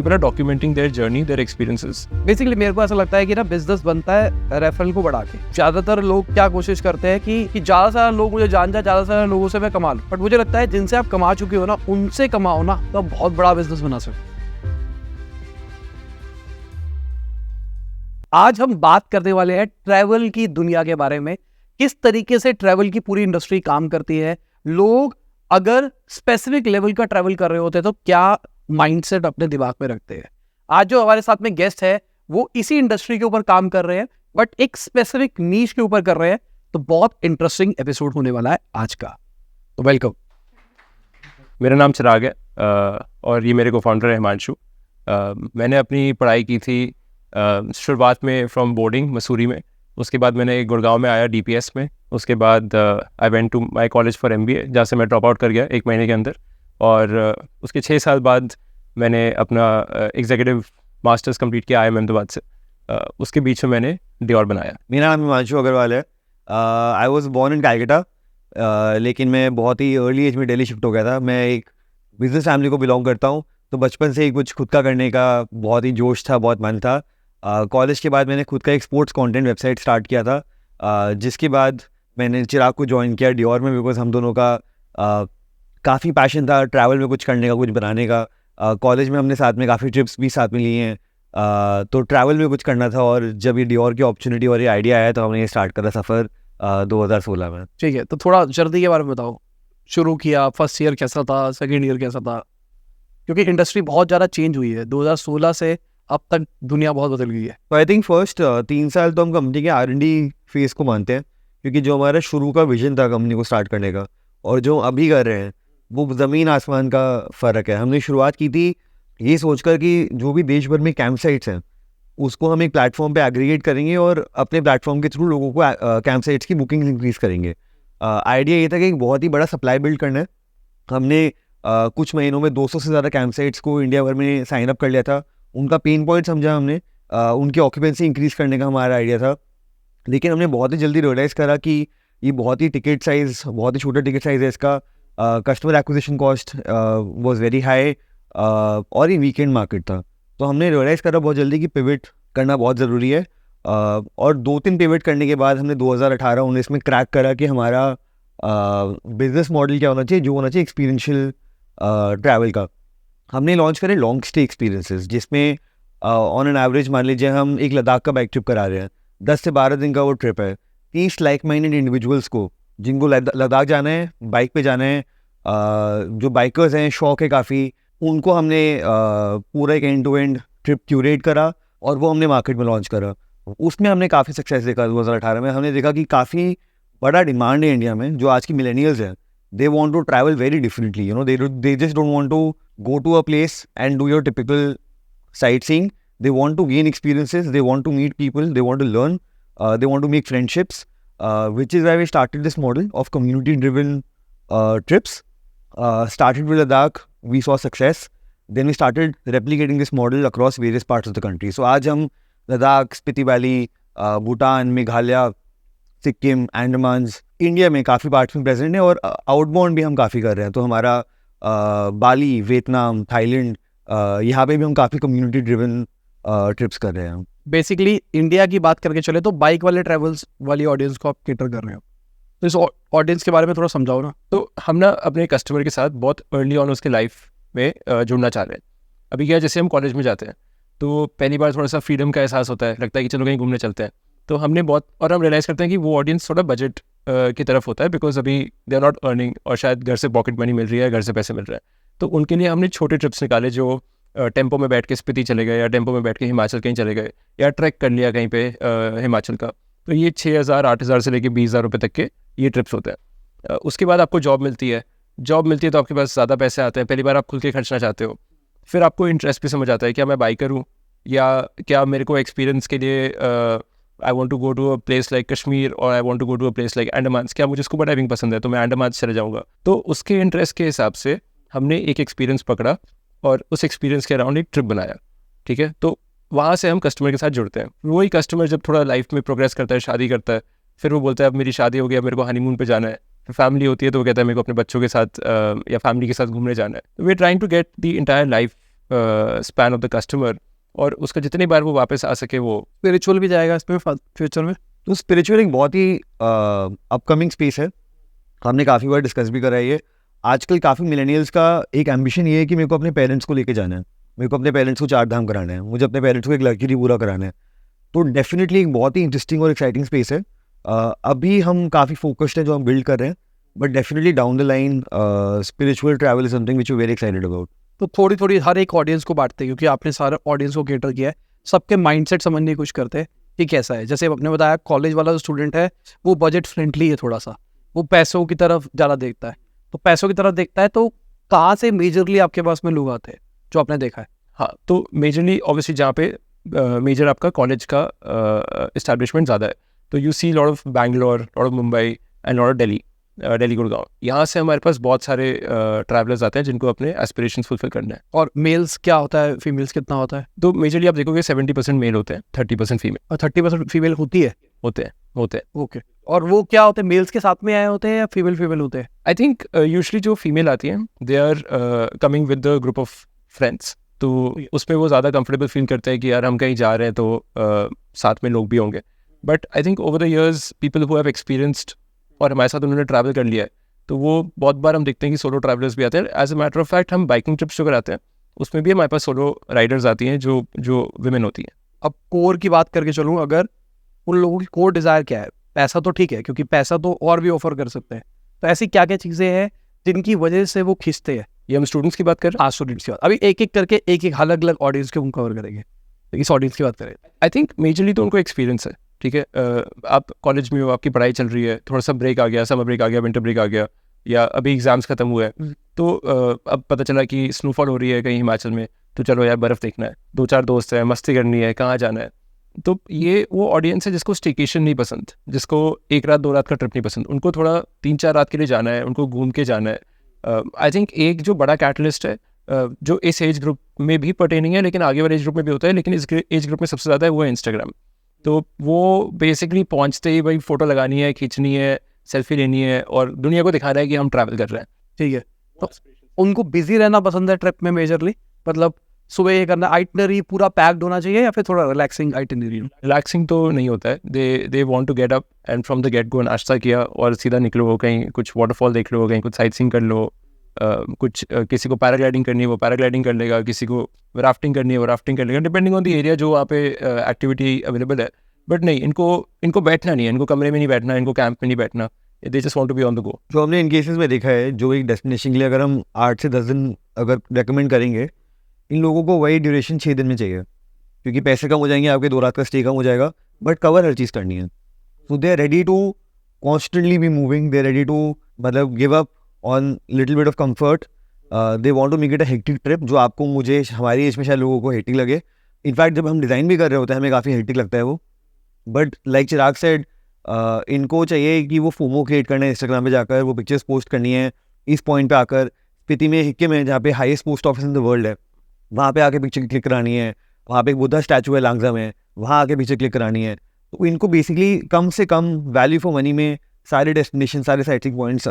people are documenting their journey, their experiences. Basically मेरे को ऐसा लगता है कि ना बिजनेस बनता है रेफरल को बढ़ा के। ज्यादातर लोग क्या कोशिश करते हैं कि ज्यादा से ज्यादा लोग मुझे जान जाए, ज्यादा से ज्यादा लोगों से मैं कमा लूं। बट मुझे लगता है जिनसे आप कमा चुके हो ना, उनसे कमाओ ना, तो आप बहुत बड़ा बिजनेस बना सकते हो। आज हम बात करने वाले हैं ट्रैवल की दुनिया के बारे में, किस तरीके से ट्रैवल की पूरी इंडस्ट्री काम करती है। लोग अगर स्पेसिफिक लेवल का ट्रैवल कर रहे होते हैं तो क्या माइंडसेट अपने दिमाग में रखते हैं। आज जो हमारे साथ में गेस्ट है वो इसी इंडस्ट्री के ऊपर काम कर रहे हैं, बट एक स्पेसिफिक नीश के ऊपर कर रहे हैं। तो बहुत इंटरेस्टिंग एपिसोड होने वाला है आज का। तो वेलकम। मेरा नाम चिराग है और ये मेरे को फाउंडर है हिमांशु। मैंने अपनी पढ़ाई की थी शुरुआत में फ्रॉम बोर्डिंग मसूरी में। उसके बाद मैंने गुड़गांव में आया DPS में। उसके बाद I went to my college for MBA, जहाँ से मैं ड्रॉप आउट कर गया 1 महीने के अंदर। और उसके 6 साल बाद मैंने अपना एग्जीक्यूटिव मास्टर्स कंप्लीट किया IIM अहमदाबाद से। उसके बीच में मैंने डियोर बनाया। मेरा नाम हिमांशु अग्रवाल है। I was born in Calcutta, लेकिन मैं बहुत ही अर्ली एज में दिल्ली शिफ्ट हो गया था। मैं एक बिजनेस फैमिली को बिलोंग करता हूँ, तो बचपन से ही कुछ खुद का करने का बहुत ही जोश था, बहुत मन था। कॉलेज के बाद मैंने खुद का एक स्पोर्ट्स कंटेंट वेबसाइट स्टार्ट किया था, जिसके बाद मैंने चिराग को ज्वाइन किया डियोर में, बिकॉज हम दोनों का काफ़ी पैशन था ट्रैवल में कुछ करने का, कुछ बनाने का। कॉलेज में हमने साथ में काफ़ी ट्रिप्स भी साथ में लिए हैं, तो ट्रैवल में कुछ करना था। और जब ये डियोर की अपॉर्चुनिटी और ये आइडिया आया तो हमने ये स्टार्ट करा सफ़र 2016 में। ठीक है, तो थोड़ा जर्नी के बारे में बताओ। शुरू किया, फर्स्ट ईयर कैसा था, सेकेंड ईयर कैसा था? क्योंकि इंडस्ट्री बहुत ज़्यादा चेंज हुई है 2016 से अब तक, दुनिया बहुत बदल गई है। तो आई थिंक फर्स्ट 3 साल तो हम कंपनी के R&D फेज़ को मानते हैं, क्योंकि जो हमारा शुरू का विजन था कंपनी को स्टार्ट करने का और जो अभी कर रहे हैं वो ज़मीन आसमान का फ़र्क है। हमने शुरुआत की थी ये सोचकर कि जो भी देश भर में कैंप साइट्स हैं उसको हम एक प्लेटफॉर्म पे एग्रीगेट करेंगे और अपने प्लेटफॉर्म के थ्रू लोगों को कैंप साइट्स की बुकिंग इंक्रीज़ करेंगे। आइडिया ये था कि एक बहुत ही बड़ा सप्लाई बिल्ड करना है। हमने कुछ महीनों में 200 से ज़्यादा कैंप साइट्स को इंडिया भर में साइन अप कर लिया था। उनका पेन पॉइंट समझा हमने, उनकी ऑक्यूपेंसी इंक्रीज़ करने का हमारा आइडिया था। लेकिन हमने बहुत ही जल्दी रियलाइज़ करा कि ये बहुत ही टिकट साइज़, बहुत ही छोटा टिकट साइज़ है इसका। Customer acquisition cost was very high और ये वीकेंड मार्केट था। तो हमने रियलाइज़ करा बहुत जल्दी कि पिवट करना बहुत ज़रूरी है। और 2-3 पिवट करने के बाद हमने 2018-19 में क्रैक करा कि हमारा बिजनेस मॉडल क्या होना चाहिए, जो होना चाहिए एक्सपीरियंशियल ट्रैवल का। हमने लॉन्च करे लॉन्ग स्टे एक्सपीरियंसेस, जिसमें ऑन एन एवरेज मान लीजिए हम एक लद्दाख का बाइक ट्रिप करा रहे हैं, 10 से 12 दिन का वो ट्रिप है। 30 लाइक माइंडेड इंडिविजुअल्स को, जिनको लद्दाख जाना है, बाइक पे जाना है, जो बाइकर्स हैं, शौक है काफ़ी, उनको हमने पूरा एक end to end trip curate करा और वो हमने मार्केट में लॉन्च करा। उसमें हमने काफ़ी सक्सेस देखा। 2018 में हमने देखा कि काफ़ी बड़ा डिमांड है इंडिया में। जो आज की मिलेनियल्स हैं, they want to travel very differently, you know, they just don't want to go to a place and do your typical sightseeing. They want to gain experiences, they want to meet people, they want to learn, they want to make friendships, which is why we started this model of community driven trips. Started with Ladakh, we saw success, then we started replicating this model across various parts of the country. So आज हम Ladakh, Spiti valley, Bhutan, Meghalaya, Sikkim, अंडमान्स, India में काफ़ी parts में present है और outbound भी हम काफ़ी कर रहे हैं। तो हमारा बाली, वियतनाम, थाईलैंड, यहाँ पे भी हम काफ़ी कम्युनिटी ड्रिवन ट्रिप्स कर रहे हैं। बेसिकली इंडिया की बात करके चले तो बाइक वाले ट्रैवल्स वाली ऑडियंस को आप केटर कर रहे हो, तो इस ऑडियंस के बारे में थोड़ा समझाओ ना। तो हम ना अपने कस्टमर के साथ बहुत अर्ली ऑन उसके लाइफ में जुड़ना चाह रहे हैं। अभी क्या है, जैसे हम कॉलेज में जाते हैं तो पहली बार थोड़ा सा फ्रीडम का एहसास होता है, लगता है कि चलो कहीं घूमने चलते हैं। तो हमने बहुत, और हम रियलाइज़ करते हैं कि वो ऑडियंस थोड़ा बजट की तरफ होता है, बिकॉज अभी दे आर नॉट अर्निंग और शायद घर से पॉकेट मनी मिल रही है, घर से पैसे मिल रहे हैं। तो उनके लिए हमने छोटे ट्रिप्स निकाले, जो टेम्पो में बैठ के स्पीति चले गए या टेम्पो में बैठ के हिमाचल कहीं चले गए या ट्रैक कर लिया कहीं पे हिमाचल का। तो ये 6,000-8,000 से लेके 20,000 रुपये तक के ये ट्रिप्स होते हैं। उसके बाद आपको जॉब मिलती है तो आपके पास ज़्यादा पैसे आते हैं। पहली बार आप खुल के खर्चना चाहते हो, फिर आपको इंटरेस्ट भी समझ आता है, क्या मैं बाइकर हूँ या क्या मेरे को एक्सपीरियंस के लिए I want to go to a place like Kashmir और I want to go to a place like Andamans, क्या मुझे स्कूबा डाइविंग पसंद है तो मैं अंडमान्स चले जाऊँगा। तो उसके इंटरेस्ट के हिसाब से हमने एक एक्सपीरियंस पकड़ा और उस एक्सपीरियंस के अराउंड एक ट्रिप बनाया। ठीक है, तो वहाँ से हम कस्टमर के साथ जुड़ते हैं। वही कस्टमर जब थोड़ा लाइफ में प्रोग्रेस करता है, शादी करता है, फिर वो बोलता है अब मेरी शादी हो गई, अब मेरे को हनीमून पे जाना है। फिर फैमिली होती है तो वो कहता है मेरे को अपने बच्चों के साथ या फैमिली के साथ घूमने जाना है। तो we are trying to get the entire life span of the customer, और उसका जितनी बार वो वापस आ सके वो। स्पिरिचुअल भी जाएगा इसमें फ्यूचर में? तो स्पिरिचुअल एक बहुत ही अपकमिंग स्पेस है, हमने काफ़ी बार डिस्कस भी करा है ये। आजकल काफ़ी मिलेनियल्स का एक एम्बिशन ये है कि मेरे को अपने पेरेंट्स को लेके जाना है, मेरे को अपने पेरेंट्स को 4 धाम कराना है, मुझे अपने पेरेंट्स को एक लग्जरी पूरा कराना है। तो डेफिनेटली एक बहुत ही इंटरेस्टिंग और एक्साइटिंग स्पेस है। अभी हम काफ़ी फोकस्ड हैं जो हम बिल्ड कर रहे हैं, but definitely down the line spiritual travel is something which you very excited about. तो थोड़ी थोड़ी हर एक ऑडियंस को बांटते हैं, क्योंकि आपने सारे ऑडियंस को कैटर किया है, सबके माइंडसेट समझने की कोशिश करते हैं कि कैसा है। जैसे आपने बताया कॉलेज वाला जो स्टूडेंट है वो बजट फ्रेंडली है, थोड़ा सा वो पैसों की तरफ ज़्यादा देखता है, तो पैसों की तरफ देखता है तो कहाँ से मेजरली आपके पास में लोग आते हैं जो आपने देखा है? हाँ, तो मेजरली ऑब्वियसली जहाँ पे मेजर आपका कॉलेज का इस्टेब्लिशमेंट ज़्यादा है, तो you see lot of Bangalore, lot of Mumbai and lot of Delhi Gurgaon. यहाँ से हमारे पास बहुत सारे ट्रैवलर्स आते हैं जिनको अपने एस्पिरेशंस फुलफिल करना है। और मेल्स क्या होता है, फीमेल्स कितना होता है? तो मेजरली आप देखोगे 70% मेल होते हैं, 30% फीमेल और 30% फीमेल होती है? होते हैं। ओके। और वो क्या होते हैं, मेल्स के साथ में आए होते हैं या फीमेल होते हैं? आई थिंक यूजली जो फीमेल आती हैं they are coming with the group of friends, तो उसमें वो ज़्यादा कंफर्टेबल फील करते हैं कि यार हम कहीं जा रहे हैं तो साथ में लोग भी होंगे। But I think over the years people who have experienced और हमारे साथ उन्होंने ट्रैवल कर लिया है, तो वो बहुत बार हम देखते हैं कि सोलो ट्रैवलर्स भी आते हैं। As a matter of fact हम बाइकिंग ट्रिप्स जो कराते हैं उसमें भी हमारे पास सोलो राइडर्स आती हैं जो विमेन होती हैं। अब कोर की बात करके चलूँ, अगर उन लोगों की कोर डिज़ायर क्या है? पैसा तो ठीक है, क्योंकि पैसा तो और भी ऑफर कर सकते हैं, तो ऐसी क्या क्या चीज़ें हैं जिनकी वजह से वो खींचते हैं? ये हम स्टूडेंट्स की बात कर रहे हैं। हाँ, स्टूडेंट्स की बात। अभी एक एक करके एक एक अलग अलग ऑडियंस को हम कवर करेंगे, तो इस ऑडियंस की बात करें। आई थिंक मेजरली तो उनको एक्सपीरियंस है, ठीक है। आप कॉलेज में हो, आपकी पढ़ाई चल रही है, थोड़ा सा ब्रेक आ गया, समर ब्रेक आ गया, विंटर ब्रेक आ गया, या अभी एग्जाम्स खत्म हुए हैं, तो अब पता चला कि स्नोफॉल हो रही है कहीं हिमाचल में, तो चलो यार बर्फ़ देखना है, 2-4 दोस्त हैं, मस्ती करनी है, कहाँ जाना है। तो ये वो ऑडियंस है जिसको स्टेकेशन नहीं पसंद, जिसको 1 रात 2 रात का ट्रिप नहीं पसंद, उनको थोड़ा 3-4 रात के लिए जाना है, उनको घूम के जाना है। आई थिंक एक जो बड़ा कैटलिस्ट है जो इस एज ग्रुप में भी पर्टेनिंग है, लेकिन आगे वाले एज ग्रुप में भी होता है, लेकिन इस एज ग्रुप में सबसे ज़्यादा है वो है इंस्टाग्राम। तो वो बेसिकली पहुंचते ही भाई फ़ोटो लगानी है, खींचनी है, सेल्फी लेनी है और दुनिया को दिखाना है कि हम ट्रैवल कर रहे हैं। ठीक है, तो उनको बिजी रहना पसंद है ट्रिप में मेजरली, मतलब सुबह ये करना, आइटनरी पूरा पैक्ड होना चाहिए या फिर थोड़ा रिलैक्सिंग आइटनरी? रिलैक्सिंग तो नहीं होता है, they want to get up and from the get go नाश्ता किया और सीधा निकलो, कहीं कुछ वाटरफॉल देख लो, कहीं कुछ साइट सीइंग कर लो, कुछ किसी को पैराग्लाइडिंग करनी है वो पैराग्लाइडिंग कर लेगा, किसी को राफ्टिंग करनी है वो राफ्टिंग कर लेगा, डिपेंडिंग ऑन द एरिया जो वहाँ पे एक्टिविटी अवेलेबल है। बट नहीं, इनको बैठना नहीं है, इनको कमरे में नहीं बैठना, इनको कैंप में नहीं बैठना, they just want to be on the go. जो हमने इन केसेस में देखा है, जो एक डेस्टिनेशन के लिए अगर हम 8 से 10 दिन अगर रेकमेंड करेंगे, इन लोगों को वही ड्यूरेशन 6 दिन में चाहिए, क्योंकि पैसे कम हो जाएंगे, आपके 2 रात का स्टे कम हो जाएगा, बट कवर हर चीज़ करनी है। So they are ready to constantly be moving, they are ready to मतलब give up on little bit of comfort, they want to make it a hectic trip, जो आपको मुझे हमारी एज में शायद लोगों को हेक्टिक लगे। इनफैक्ट जब हम डिज़ाइन भी कर रहे होते हैं हमें काफ़ी हेक्टिक लगता है वो, बट लाइक चिराग सेड, इनको चाहिए कि वो फोमो क्रिएट करना है, इंस्टाग्राम पे जाकर वो पिक्चर्स पोस्ट करनी है, इस पॉइंट पे आकर स्पीति में हिक्के में जहाँ पे highest post office in the world है वहाँ पे आके पिक्चर क्लिक करानी है, वहाँ पे एक बुद्धा स्टैचू है लांगजा में, वहाँ आके पिक्चर क्लिक करानी है। तो इनको बेसिकली कम से कम वैल्यू फॉर मनी में सारे डेस्टिनेशन, सारे साइटिंग पॉइंट्स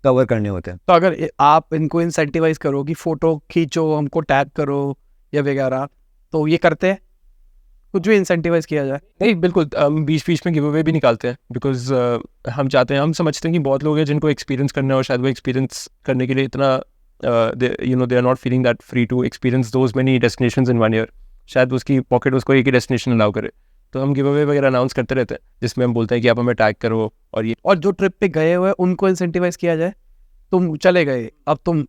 कवर करने होते हैं। तो अगर आप इनको इंसेंटिवाइज करो कि फ़ोटो खींचो, हमको टैग करो या वगैरह, तो ये करते हैं? कुछ भी इंसेंटिवाइज किया जाए? नहीं, बिल्कुल। बीच बीच में गिव अवे भी निकालते हैं, बिकॉज हम चाहते हैं, हम समझते हैं कि बहुत लोग हैं जिनको एक्सपीरियंस करना है और शायद वो एक्सपीरियंस करने के लिए इतना they are not feeling that free to experience those many destinations in 1 year. शायद उसकी पॉकेट उसको एक ही डेस्टिनेशन अलाउ करे, तो हम गिव अवे वगैरह अनाउंस करते रहते हैं, जिसमें हम बोलते हैं कि आप हमें टैग करो। और ये और जो ट्रिप पे गए हुए उनको इंसेंटिवाइज किया जाए, तुम चले गए, अब तुम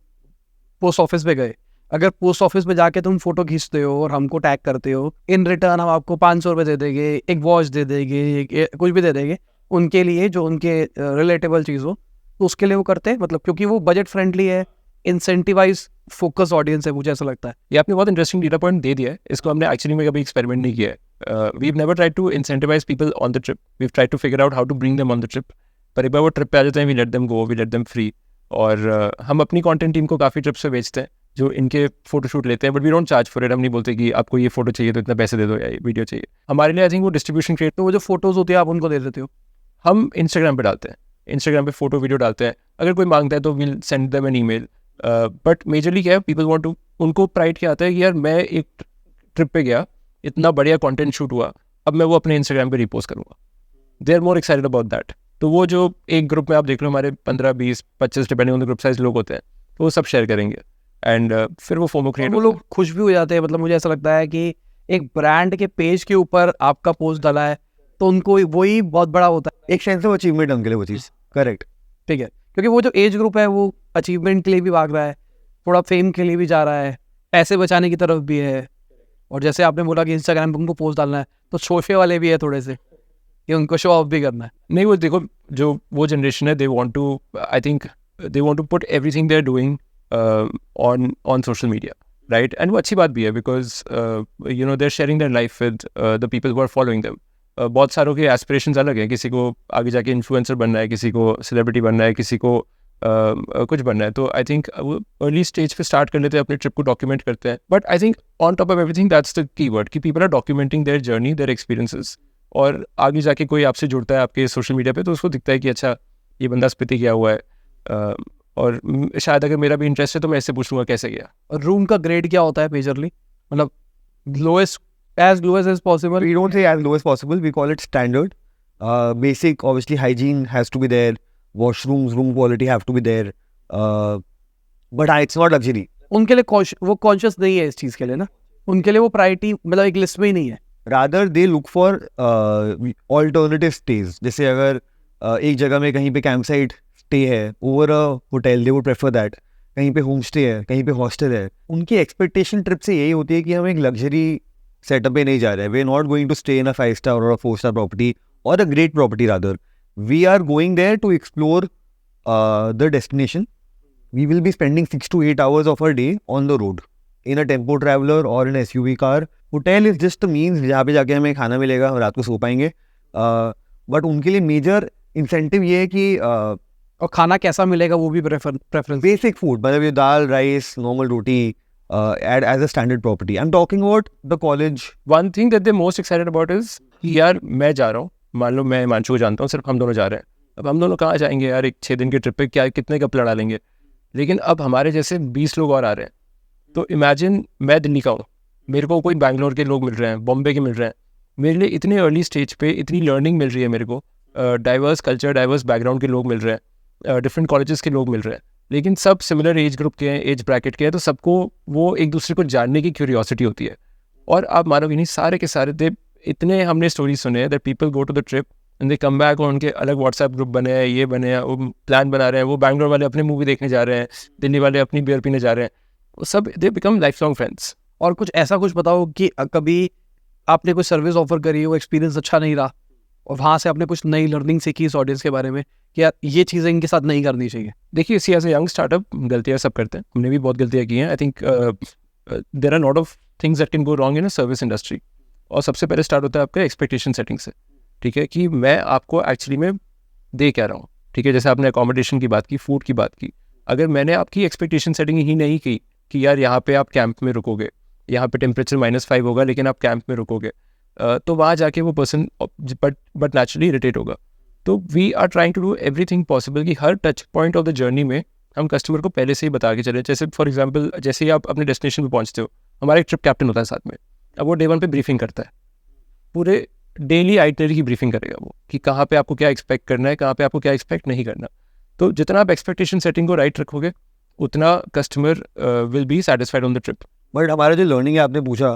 पोस्ट ऑफिस पे गए, अगर पोस्ट ऑफिस में जाके तुम फोटो खींचते हो और हमको टैग करते हो, इन रिटर्न हम आपको 500 रुपये दे देंगे, एक वॉच दे देंगे, कुछ भी दे देंगे उनके लिए जो उनके रिलेटेबल चीज़ हो, तो उसके लिए वो करते हैं, मतलब क्योंकि वो बजट फ्रेंडली है, इंसेंटिवाइज फोकस ऑडियंस है, मुझे ऐसा लगता है। ये आपने बहुत इंटरेस्टिंग डेटा पॉइंट दे दिया है, इसको हमने एक्चुअली में कभी एक्सपेरिमेंट नहीं किया है। We have never tried to incentivize people on the trip, we have tried to figure out how to bring them on the trip. पर एक बार वो ट्रिप पे आ जाते हैं, we let them go, we let them free. और हम अपनी कंटेंट टीम को काफ़ी ट्रिप्स पे बेचते हैं जो इनके फोटोशूट लेते हैं, but we don't charge for it. हम नहीं बोलते कि आपको ये फोटो चाहिए तो इतना पैसे दे दो या ये वीडियो चाहिए। हमारे लिए आई थिंक वो डिस्ट्रीब्यूशन क्रिएट, तो वो जो फोटोज़ होती है आप उनको दे देते हो? हम इंस्टाग्राम पे डालते हैं, इंस्टाग्राम पे फोटो वीडियो डालते हैं, अगर कोई मांगता है तो will send them an email but majorly क्या है, पीपल वांट टू, उनको प्राइड क्या आता है कि यार मैं एक ट्रिप पे गया, इतना बढ़िया कंटेंट शूट हुआ, अब मैं वो अपने इंस्टाग्राम पे रिपोस्ट करूँगा. They are more excited about that. तो वो जो एक ग्रुप में आप देख लो हमारे 15, 20, 25 depending on the group size लोग होते हैं, तो वो सब शेयर करेंगे एंड फिर वो फोमो क्रिएट वो लोग खुश भी हो जाते हैं. मतलब मुझे ऐसा लगता है कि एक ब्रांड के पेज के ऊपर आपका पोस्ट डाला है तो उनको वही बहुत बड़ा होता है. एक सेंस ऑफ अचीवमेंट उनके लिए वो चीज़. करेक्ट. ठीक है, क्योंकि वो जो एज ग्रुप है वो अचीवमेंट के लिए भी भाग रहा है, थोड़ा फेम के लिए भी जा रहा है, पैसे बचाने की तरफ भी है. और जैसे आपने बोला कि इंस्टाग्राम पे उनको पोस्ट डालना है, तो शोशे वाले भी है थोड़े से कि उनको शो ऑफ भी करना है. नहीं, वो देखो जो वो जनरेशन है, they want to, I think they want to put everything they are doing on social media, right. And वो अच्छी बात भी है because you know they are sharing their life with the people who are following them. बहुत सारों के aspirations अलग हैं, किसी को आगे जाके इन्फ्लुएंसर बनना है, किसी को सेलिब्रिटी बनना है, किसी को कुछ बनना है. तो आई थिंक वो अर्ली स्टेज पे स्टार्ट कर लेते हैं, अपने ट्रिप को डॉक्यूमेंट करते हैं. But I think on top of everything that's the key word कि people are documenting their journey, their experiences. और आगे जाके कोई आपसे जुड़ता है आपके सोशल मीडिया पे, तो उसको दिखता है कि अच्छा ये बंदा स्पीति गया हुआ है, और शायद अगर मेरा भी इंटरेस्ट है तो मैं इससे पूछूंगा कैसे गया. रूम का ग्रेड क्या होता है मेजरली? मतलब lowest, as low as possible. We don't say as low as possible. We call it standard. Basic, obviously, hygiene has to be there. Washrooms, room quality have to be there. But it's not luxury. उनके लिए वो conscious नहीं है इस चीज़ के लिए ना, उनके लिए वो प्रायोरिटी मतलब एक लिस्ट में ही नहीं है. Rather, they look for alternative stays. जैसे अगर एक जगह में कहीं पे कैंप साइट स्टे है over a hotel, they would prefer that. कहीं पे होम स्टे है, कहीं पे हॉस्टल है. उनकी एक्सपेक्टेशन ट्रिप से यही होती है कि हम एक लग्जरी सेटअप पे नहीं जा रहे हैं. We are not going to stay in a 5 star और अ 4 स्टार प्रॉपर्टी और a great property. Rather we are going there to explore the destination. We will be spending 6 to 8 hours of a day on the road in a tempo traveller और in SUV car. Hotel is just a means जहाँ पे जाके हमें खाना मिलेगा, हम रात को सो पाएंगे. बट उनके लिए मेजर इंसेंटिव ये है कि और खाना कैसा मिलेगा वो भी प्रेफरेंस. बेसिक फूड, मतलब ये दाल, राइस, नॉर्मल रोटी, as a standard property. I'm talking about the college. One thing that they're most excited about is कि यार मैं जा रहा हूँ, मान लो मैं हिमांशु को जानता हूँ, सिर्फ हम दोनों जा रहे हैं. अब हम दोनों कहाँ जाएंगे यार एक 6 दिन के ट्रिप पे, क्या कितने कप लड़ा लेंगे. लेकिन अब हमारे जैसे 20 लोग और आ रहे हैं. तो इमेजिन मैं दिल्ली का हूँ, मेरे को कोई बैंगलोर के लोग मिल रहे हैं, बॉम्बे के मिल रहे हैं. मेरे लिए इतने अर्ली स्टेज पे इतनी लर्निंग मिल रही है मेरे को. डाइवर्स कल्चर, डाइवर्स बैकग्राउंड के लोग मिल रहे हैं, डिफरेंट कॉलेजेस के लोग मिल रहे हैं, लेकिन सब सिमिलर एज ग्रुप के हैं, एज ब्रैकेट के हैं. तो सबको वो एक दूसरे को जानने की क्यूरियोसिटी होती है. और आप मानोगे नहीं, सारे के सारे दे इतने हमने स्टोरी सुने हैं that people go to the trip and they come back और उनके अलग व्हाट्सएप ग्रुप बने हैं, ये बने हैं, वो प्लान बना रहे हैं. वो बैंगलोर वाले अपने मूवी देखने जा रहे हैं, दिल्ली वाले अपनी बियर पीने जा रहे हैं. वो सब they become life long friends. और कुछ ऐसा कुछ बताओ कि कभी आपने कोई सर्विस ऑफर करी, वो एक्सपीरियंस अच्छा नहीं रहा और वहाँ से आपने कुछ नई लर्निंग सीखी इस ऑडियंस के बारे में कि यार ये चीज़ें इनके साथ नहीं करनी चाहिए. देखिए, इसी एज ए यंग स्टार्टअप गलतियाँ सब करते हैं, हमने भी बहुत गलतियाँ की हैं. I think there are lot of things that can go wrong in a service industry. और सबसे पहले स्टार्ट होता है आपका एक्सपेक्टेशन सेटिंग से. ठीक है, कि मैं आपको एक्चुअली में दे क्या रहा हूँ. ठीक है, जैसे आपने अकोमोडेशन की बात की, फूड की बात की, अगर मैंने आपकी एक्सपेक्टेशन सेटिंग ही नहीं की कि यार यहाँ पे आप कैंप में रुकोगे, यहाँ पे टेम्परेचर -5 होगा लेकिन आप कैंप में रुकोगे, तो वहाँ जाके वो पर्सन बट नेचुरली इरिटेट होगा. तो we are trying to do everything possible कि हर touch point of the journey में हम कस्टमर को पहले से ही बता के चले. जैसे फॉर एग्जांपल, जैसे ही आप अपने डेस्टिनेशन पे पहुँचते हो, हमारा एक ट्रिप कैप्टन होता है साथ में. अब वो डे 1 पे ब्रीफिंग करता है, पूरे डेली आइटनरी की ब्रीफिंग करेगा वो कि कहाँ पे आपको क्या एक्सपेक्ट करना है, कहाँ पे आपको क्या एक्सपेक्ट नहीं करना. तो जितना आप एक्सपेक्टेशन सेटिंग को राइट रखोगे उतना customer will be satisfied on the trip. But हमारा जो लर्निंग है, आपने पूछा,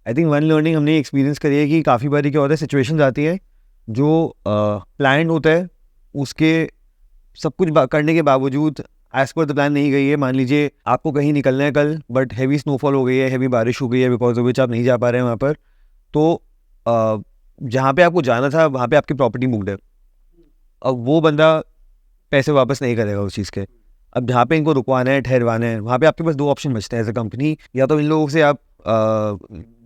आई थिंक वन लर्निंग हमने एक्सपीरियंस करी है कि काफ़ी बार क्या होता है, सिचुएशंस आती है जो प्लान होता है, उसके सब कुछ करने के बावजूद एज पर द प्लान नहीं गई है. मान लीजिए आपको कहीं निकलना है कल, बट हैवी स्नोफॉल हो गई है, हैवी बारिश हो गई है, बिकॉज ऑफ विच आप नहीं जा पा रहे हैं वहाँ पर. तो जहाँ पे आपको जाना था वहाँ पे आपकी प्रॉपर्टी बुक्ड है. अब वो बंदा पैसे वापस नहीं करेगा उस चीज़ के. अब जहाँ पे इनको रुकवाना है, ठहरवाना है, वहाँ पे आपके पास 2 ऑप्शन बचते हैं एज अ कंपनी. या तो इन लोगों से आप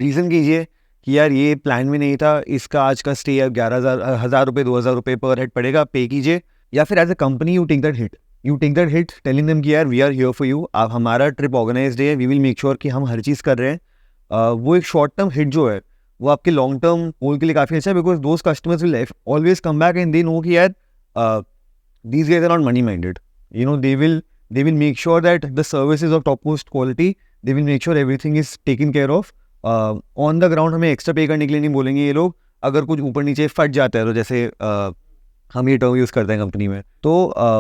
रीज़न कीजिए कि यार ये प्लान में नहीं था, इसका आज का स्टे 11,000 रुपये 2,000 रुपये पर हेड पड़ेगा, पे कीजिए. या फिर as a company you take that hit telling them कि यार we are here for you, आप हमारा ट्रिप ऑर्गेनाइज्ड है, वी विल मेक श्योर कि हम हर चीज़ कर रहे हैं. वो एक शॉर्ट टर्म हिट जो है वो आपके लॉन्ग टर्म गोल के लिए काफ़ी अच्छा है, because those customers will always come back and they know कि यार these guys are not money minded. You know, they will they will make sure that the service is of topmost quality, they will make sure everything is taken care of. On the ground हमें extra पे करने के लिए नहीं बोलेंगे ये लोग, अगर कुछ ऊपर नीचे फट जाता है तो जैसे हम ये टर्म यूज़ करते हैं कंपनी में, तो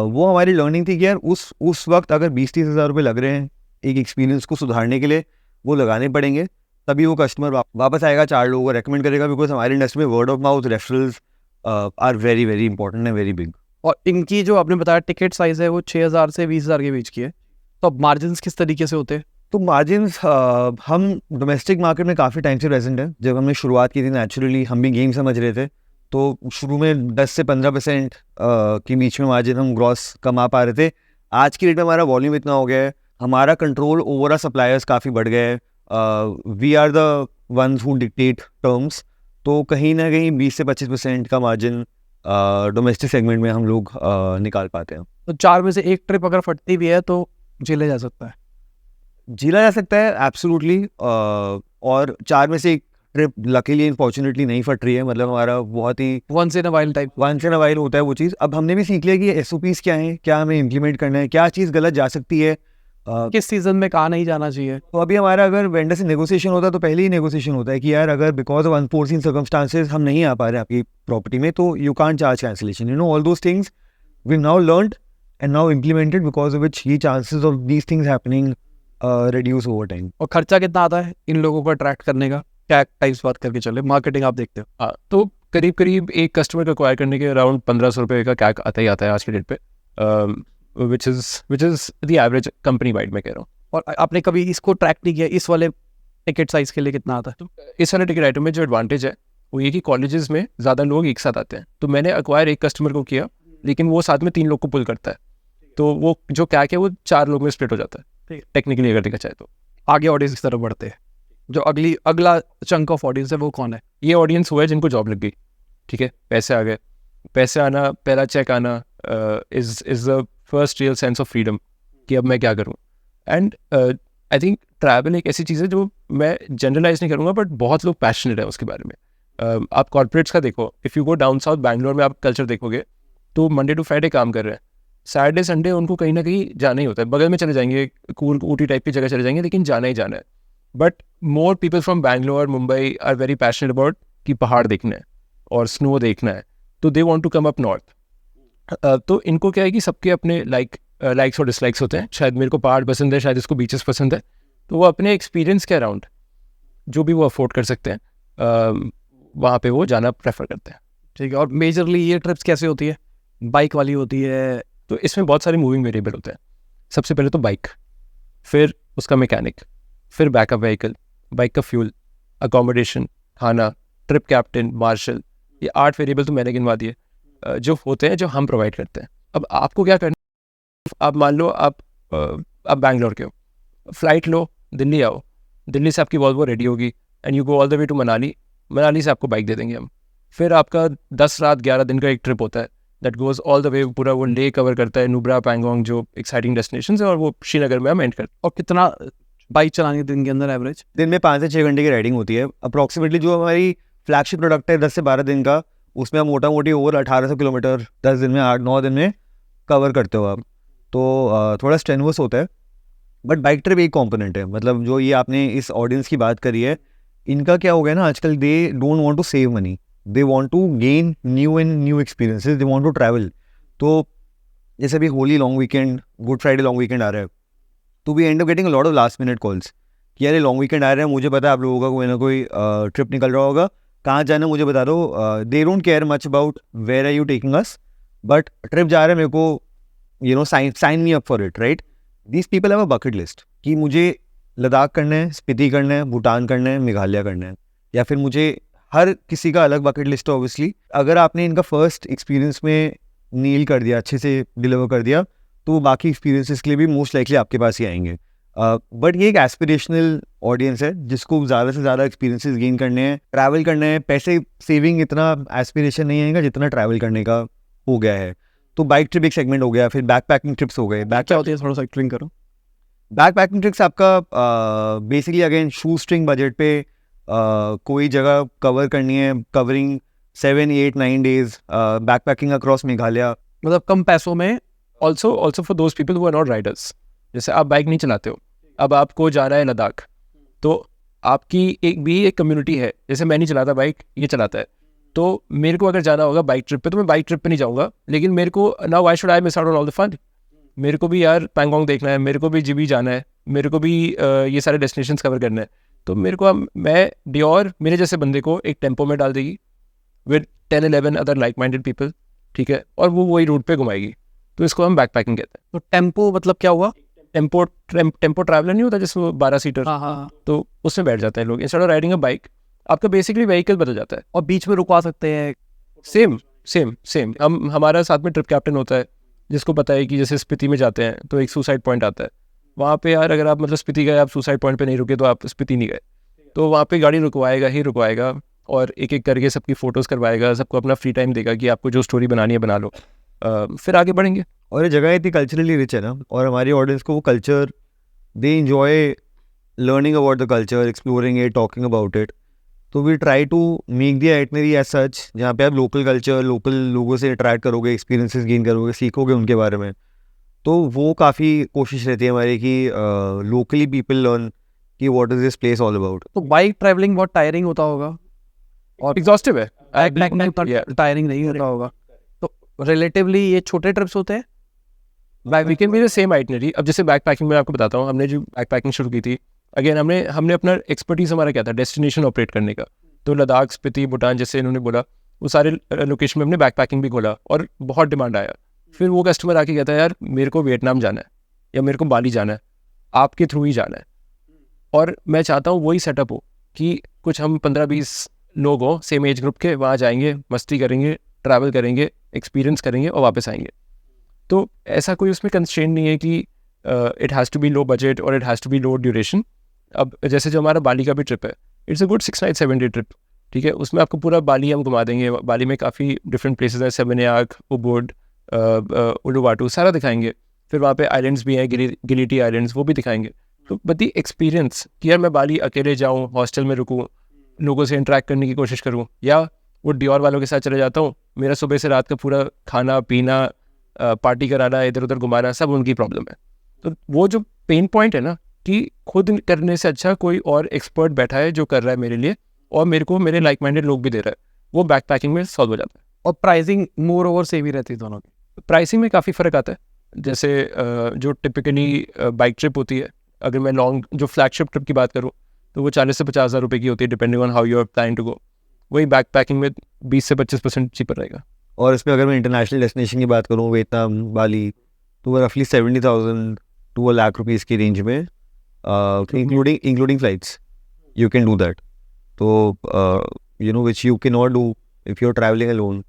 वो हमारी लर्निंग थी कि यार उस वक्त अगर 20-30 हज़ार रुपये लग रहे हैं एक एक्सपीरियंस को सुधारने के लिए, वो लगाने पड़ेंगे, तभी वो कस्टमर वापस आएगा, 4 लोगों को रेकमेंड करेगा, बिकॉज हमारी इंडस्ट्री में word of mouth referrals are very very important and very big. और इनकी जो आपने बताया टिकट साइज है वो 6,000 से 20,000 के बीच की है, तो अब मार्जिन किस तरीके से होते हैं? तो मार्जिन्स हम डोमेस्टिक मार्केट में काफ़ी टाइम से प्रेजेंट है. जब हमने शुरुआत की थी नेचुरली हम भी गेम समझ रहे थे, तो शुरू में 10 से 15% के बीच में मार्जिन हम ग्रॉस कमा पा रहे थे. आज की डेट में हमारा वॉल्यूम इतना हो गया है, हमारा कंट्रोल ओवर सप्लायर्स काफ़ी बढ़ गया है. We are the ones who dictate terms, तो कहीं ना कहीं 20 से 25% का मार्जिन डोमेस्टिक सेगमेंट में हम लोग निकाल पाते हैं. तो 4 में से एक ट्रिप अगर फटती भी है तो झेला जा सकता है? झेला जा सकता है एब्सोल्युटली. और 4 में से एक ट्रिप लकीली अनफॉर्चुनेटली नहीं फट रही है, मतलब हमारा बहुत ही once in a while type, once in a while होता है वो चीज़. अब हमने भी सीख लिया कि SOPs क्या हैं, क्या हमें इम्प्लीमेंट करना है, क्या चीज़ गलत जा सकती है, किस सीजन में कहाँ नहीं जाना चाहिए. तो अभी हमारा अगर वेंडर से नेगोशिएशन होता है तो पहले ही नेगोशिएशन होता है कि यार अगर बिकॉज ऑफ अनफोर्सिन सर्कमस्टांसेस हम नहीं आ पा रहे आपकी प्रॉपर्टी में, तो you can't charge cancellation. You know all those things we now learned and now implemented, because of which ये chances of these things happening reduce over time. और खर्चा कितना आता है इन लोगों को अट्रैक्ट करने का? क्या टाइप्स बात करके चले, मार्केटिंग आप देखते हो? हाँ, तो करीब एक कस्टमर को एक्वायर करने के अराउंड 1500 रुपये का कैक आता ही आता है आज की डेट पे, which is the average company wide मैं कह रहा हूँ. और आपने कभी इसको ट्रैक नहीं किया, इस वाले टिकट साइज के लिए कितना आता है? तो इस वाले टिकट आइटम में जो एडवांटेज है वो ये कि कॉलेजेस में ज़्यादा लोग एक साथ आते हैं, तो मैंने एक्वायर एक कस्टमर को किया, लेकिन वो साथ में 3 लोग को पुल करता है, तो वो जो कैक है वो 4 लोग में स्प्लिट हो जाता है टेक्निकली अगर देखा जाए तो. आगे ऑडियंस की तरफ बढ़ते हैं, जो अगला चंक ऑफ ऑडियंस है वो कौन है? ये ऑडियंस हुआ है जिनको जॉब लग गई, ठीक है, पैसे आ गए. पैसे आना, पहला चेक आना is the first real sense of freedom कि अब मैं क्या करूँ. एंड आई थिंक ट्रैवल एक ऐसी चीज़ है जो मैं जनरलाइज नहीं करूँगा, बट बहुत लोग पैशनेट है उसके बारे में. आप कॉर्पोरेट्स का देखो, if you go down south Bangalore में आप कल्चर देखोगे तो मंडे टू फ्राइडे काम कर रहे हैं, सैटरडे संडे उनको कहीं ना कहीं जाना ही होता है. बगल में चले जाएंगे, कूल ऊटी टाइप की जगह चले जाएंगे, लेकिन जाना ही जाना है. But more people from Bangalore, Mumbai are very passionate about कि पहाड़ देखना है और स्नो देखना है, तो they want to come up north. तो इनको क्या है कि सबके अपने लाइक्स और डिसलाइक्स होते हैं. शायद मेरे को पहाड़ पसंद है, शायद इसको बीचेस पसंद है, तो वो अपने एक्सपीरियंस के अराउंड जो भी वो अफोर्ड कर सकते हैं वहाँ पे वो जाना प्रेफर करते हैं. ठीक है. और मेजरली ये ट्रिप्स कैसे होती है? बाइक वाली होती है? तो इसमें बहुत सारे मूविंग वेरिएबल होते हैं. सबसे पहले तो बाइक, फिर उसका मैकेनिक, फिर बैकअप व्हीकल, बाइक का फ्यूल, अकोमोडेशन, खाना, ट्रिप कैप्टन, मार्शल, ये 8 वेरिएबल तो मैंने गिनवा दिए जो होते हैं, जो हम प्रोवाइड करते हैं. अब आपको क्या करना है, आप मान लो आप बैंगलोर के हो, फ्लाइट लो, दिल्ली आओ, दिल्ली से आपकी वॉल्वो रेडी होगी and you go all the way to Manali, Manali से आपको बाइक दे देंगे हम. फिर आपका 10 रात 11 दिन का एक ट्रिप होता है दैट गोज ऑल द वे, पूरा वो ले कवर करता है, नुब्रा, पैंगोंग, जो एक्साइटिंग डेस्टिनेशन है, और वो श्रीनगर में हम एंड करते हैं. और कितना बाइक चलानी दिन के अंदर एवरेज? दिन में 5 से 6 घंटे की राइडिंग होती है अप्रॉक्सीमेटली. जो हमारी फ्लैगशिप प्रोडक्ट है 10 से 12 दिन का, उसमें हम मोटा मोटी ओवर 1800 किलोमीटर 10 दिन में, 8-9 दिन में कवर करते हो आप. तो थोड़ा स्ट्रेनुअस होता है, बट बाइक ट्रिप एक कॉम्पोनेंट है. मतलब जो ये आपने इस ऑडियंस की बात करी है, इनका क्या हो गया ना आजकल, they don't want to save money, they want to gain new experiences, they want to travel. तो जैसे अभी Holi long weekend, good Friday long weekend आ रहा है, तो we end up getting a lot of last minute calls कि यार long weekend आ रहा है, मुझे पता है आप लोगों का कोई ना कोई ट्रिप निकल रहा होगा, कहाँ जाना मुझे बता दो. They don't care much about where are you taking us, but trip जा रहा है, मेरे को sign me up for it, right. These people have a bucket list कि मुझे लद्दाख करना है, स्पीति करना है, भूटान करना है, मेघालय करना है, या फिर मुझे हर किसी का अलग बकेट लिस्ट है ऑब्वियसली. अगर आपने इनका फर्स्ट एक्सपीरियंस में नील कर दिया, अच्छे से डिलीवर कर दिया, तो वो बाकी एक्सपीरियंसेस के लिए भी मोस्ट लाइकली आपके पास ही आएंगे. बट ये एक एस्पिरेशनल ऑडियंस है जिसको ज़्यादा से ज़्यादा एक्सपीरियंसेस गेन करने हैं, ट्रैवल करना है. पैसे सेविंग इतना एस्पिरेशन नहीं आएगा जितना ट्रैवल करने का हो गया है. तो बाइक ट्रिप एक सेगमेंट हो गया, फिर बैक पैकिंग ट्रिप्स हो गए. क्या होती है, थोड़ा सा एक्सप्लेन करो. बैक पैकिंग ट्रिप्स आपका basically again shoestring budget पे कोई जगह कवर करनी है, covering 7, 8, 9 days backpacking across Meghalaya. मतलब कम पैसों में also for those people who are not riders. जैसे आप बाइक नहीं चलाते हो, अब आपको जाना है लद्दाख, तो आपकी एक कम्युनिटी है। जैसे मैं नहीं चलाता बाइक, ये चलाता है, तो मेरे को अगर जाना होगा बाइक ट्रिप पे तो मैं बाइक ट्रिप पे नहीं जाऊँगा, लेकिन मेरे को now why should I miss out on all the fun. मेरे को भी यार पैंगोंग देखना है, मेरे को भी जीबी जाना है, मेरे को भी ये सारे डेस्टिनेशंस कवर करना है। तो मेरे को मैं डियोर मेरे जैसे बंदे को एक टेम्पो में डाल देगी with 10-11 other like minded people, ठीक है, और वो वही रूट पे घुमाएगी। तो इसको हम बैक पैकिंग कहते हैं। तो टेम्पो मतलब क्या हुआ? टेम्पो ट्रैवलर नहीं होता जिसमें 12 सीटर, हाँ हाँ। तो उसमें बैठ जाते हैं लोग instead of riding a bike. आपका बेसिकली व्हीकल बदल जाता है। और बीच में रुकवा सकते हैं? सेम हमारा साथ में ट्रिप कैप्टन होता है जिसको पता है कि जैसे स्पीति में जाते हैं तो एक सुसाइड पॉइंट आता है वहाँ पे। यार अगर आप मतलब स्पीति गए, आप सुसाइड पॉइंट पे नहीं रुके तो आप स्पीति नहीं गए। तो वहाँ पे गाड़ी रुकवाएगा और एक एक करके सबकी फ़ोटोज़ करवाएगा, सबको अपना फ्री टाइम देगा कि आपको जो स्टोरी बनानी है बना लो, फिर आगे बढ़ेंगे। और ये जगह इतनी कल्चरली रिच है ना, और हमारी ऑडियंस को वो culture, they enjoy learning about the culture, exploring it, talking about it. तो we try to make the itinerary as such, जहाँ पे आप लोकल कल्चर, लोकल लोगों से इंटरेक्ट करोगे, एक्सपीरियंसेस गेन करोगे, सीखोगे उनके बारे में। तो वो काफ़ी कोशिश रहती है हमारी कि लोकली पीपल लर्न कि what is this place all about. तो बाइक ट्रैवलिंग बहुत टायरिंग होता होगा और एग्जॉस्टिव है। टायरिंग नहीं होता होगा, तो रिलेटिवली ये छोटे ट्रिप्स होते हैं। We can be the same itinerary. अब जैसे बैक पैकिंग में आपको बताता हूँ, हमने जो बैक पैकिंग शुरू की थी, अगेन हमने अपना एक्सपर्टीज हमारा क्या था, डेस्टिनेशन ऑपरेट करने का। तो लद्दाख, स्पीति, भूटान जैसे इन्होंने बोला, वो सारे लोकेशन में हमने बैक पैकिंग भी खोला और बहुत डिमांड आया। फिर वो कस्टमर आके कहता है यार मेरे को वियतनाम जाना है या मेरे को बाली जाना है, आपके थ्रू ही जाना है। और मैं चाहता हूँ वही सेटअप हो कि कुछ हम 15-20 लोग हों सेम एज ग्रुप के, वहाँ जाएंगे, मस्ती करेंगे, ट्रैवल करेंगे, एक्सपीरियंस करेंगे और वापस आएंगे। तो ऐसा कोई उसमें कंस्ट्रेंट नहीं है कि it has to be low budget और it has to be low duration. अब जैसे जो हमारा बाली का भी ट्रिप है, it's a good 6 night 7 day trip, ठीक है। उसमें आपको पूरा बाली हम घुमा देंगे। बाली में काफ़ी डिफरेंट प्लेसेस हैं, सेवनयाक, उबुड, उलुवाटू, सारा दिखाएंगे। फिर वहाँ पे आइलैंड्स भी हैं, गिलिटी आइलैंड्स, वो भी दिखाएंगे। तो बट दी एक्सपीरियंस कि यार मैं बाली अकेले जाऊँ, हॉस्टल में रुकूँ, लोगों से इंटरेक्ट करने की कोशिश करूँ, या वो डियोर वालों के साथ चले जाता हूँ, मेरा सुबह से रात का पूरा खाना पीना, पार्टी कराना, इधर उधर घुमाना, सब उनकी प्रॉब्लम है। तो वो जो पेन पॉइंट है ना कि खुद करने से अच्छा कोई और एक्सपर्ट बैठा है जो कर रहा है मेरे लिए, और मेरे को मेरे लाइक माइंडेड लोग भी दे रहा है, वो बैक पैकिंग में सॉल्व हो जाता है। और प्राइसिंग मोर ओवर सेम ही रहती है दोनों की? प्राइसिंग में काफ़ी फ़र्क आता है। जैसे जो टिपिकली बाइक ट्रिप होती है, अगर मैं लॉन्ग जो फ्लैगशिप ट्रिप की बात करूँ तो वो 40 से 50 हज़ार रुपये की होती है, depending on how you are planning to go. वही बैक पैकिंग में 20 से 25% चीपर रहेगा। और इसमें अगर मैं इंटरनेशनल डेस्टिनेशन की बात करूँ, वियतनाम, बाली, तो वो रफली 70,000 to 1 लाख रुपीज़ की रेंज में, including flights, you can do that. तो you know which you cannot do if you are आर ट्रैवलिंग अलोन।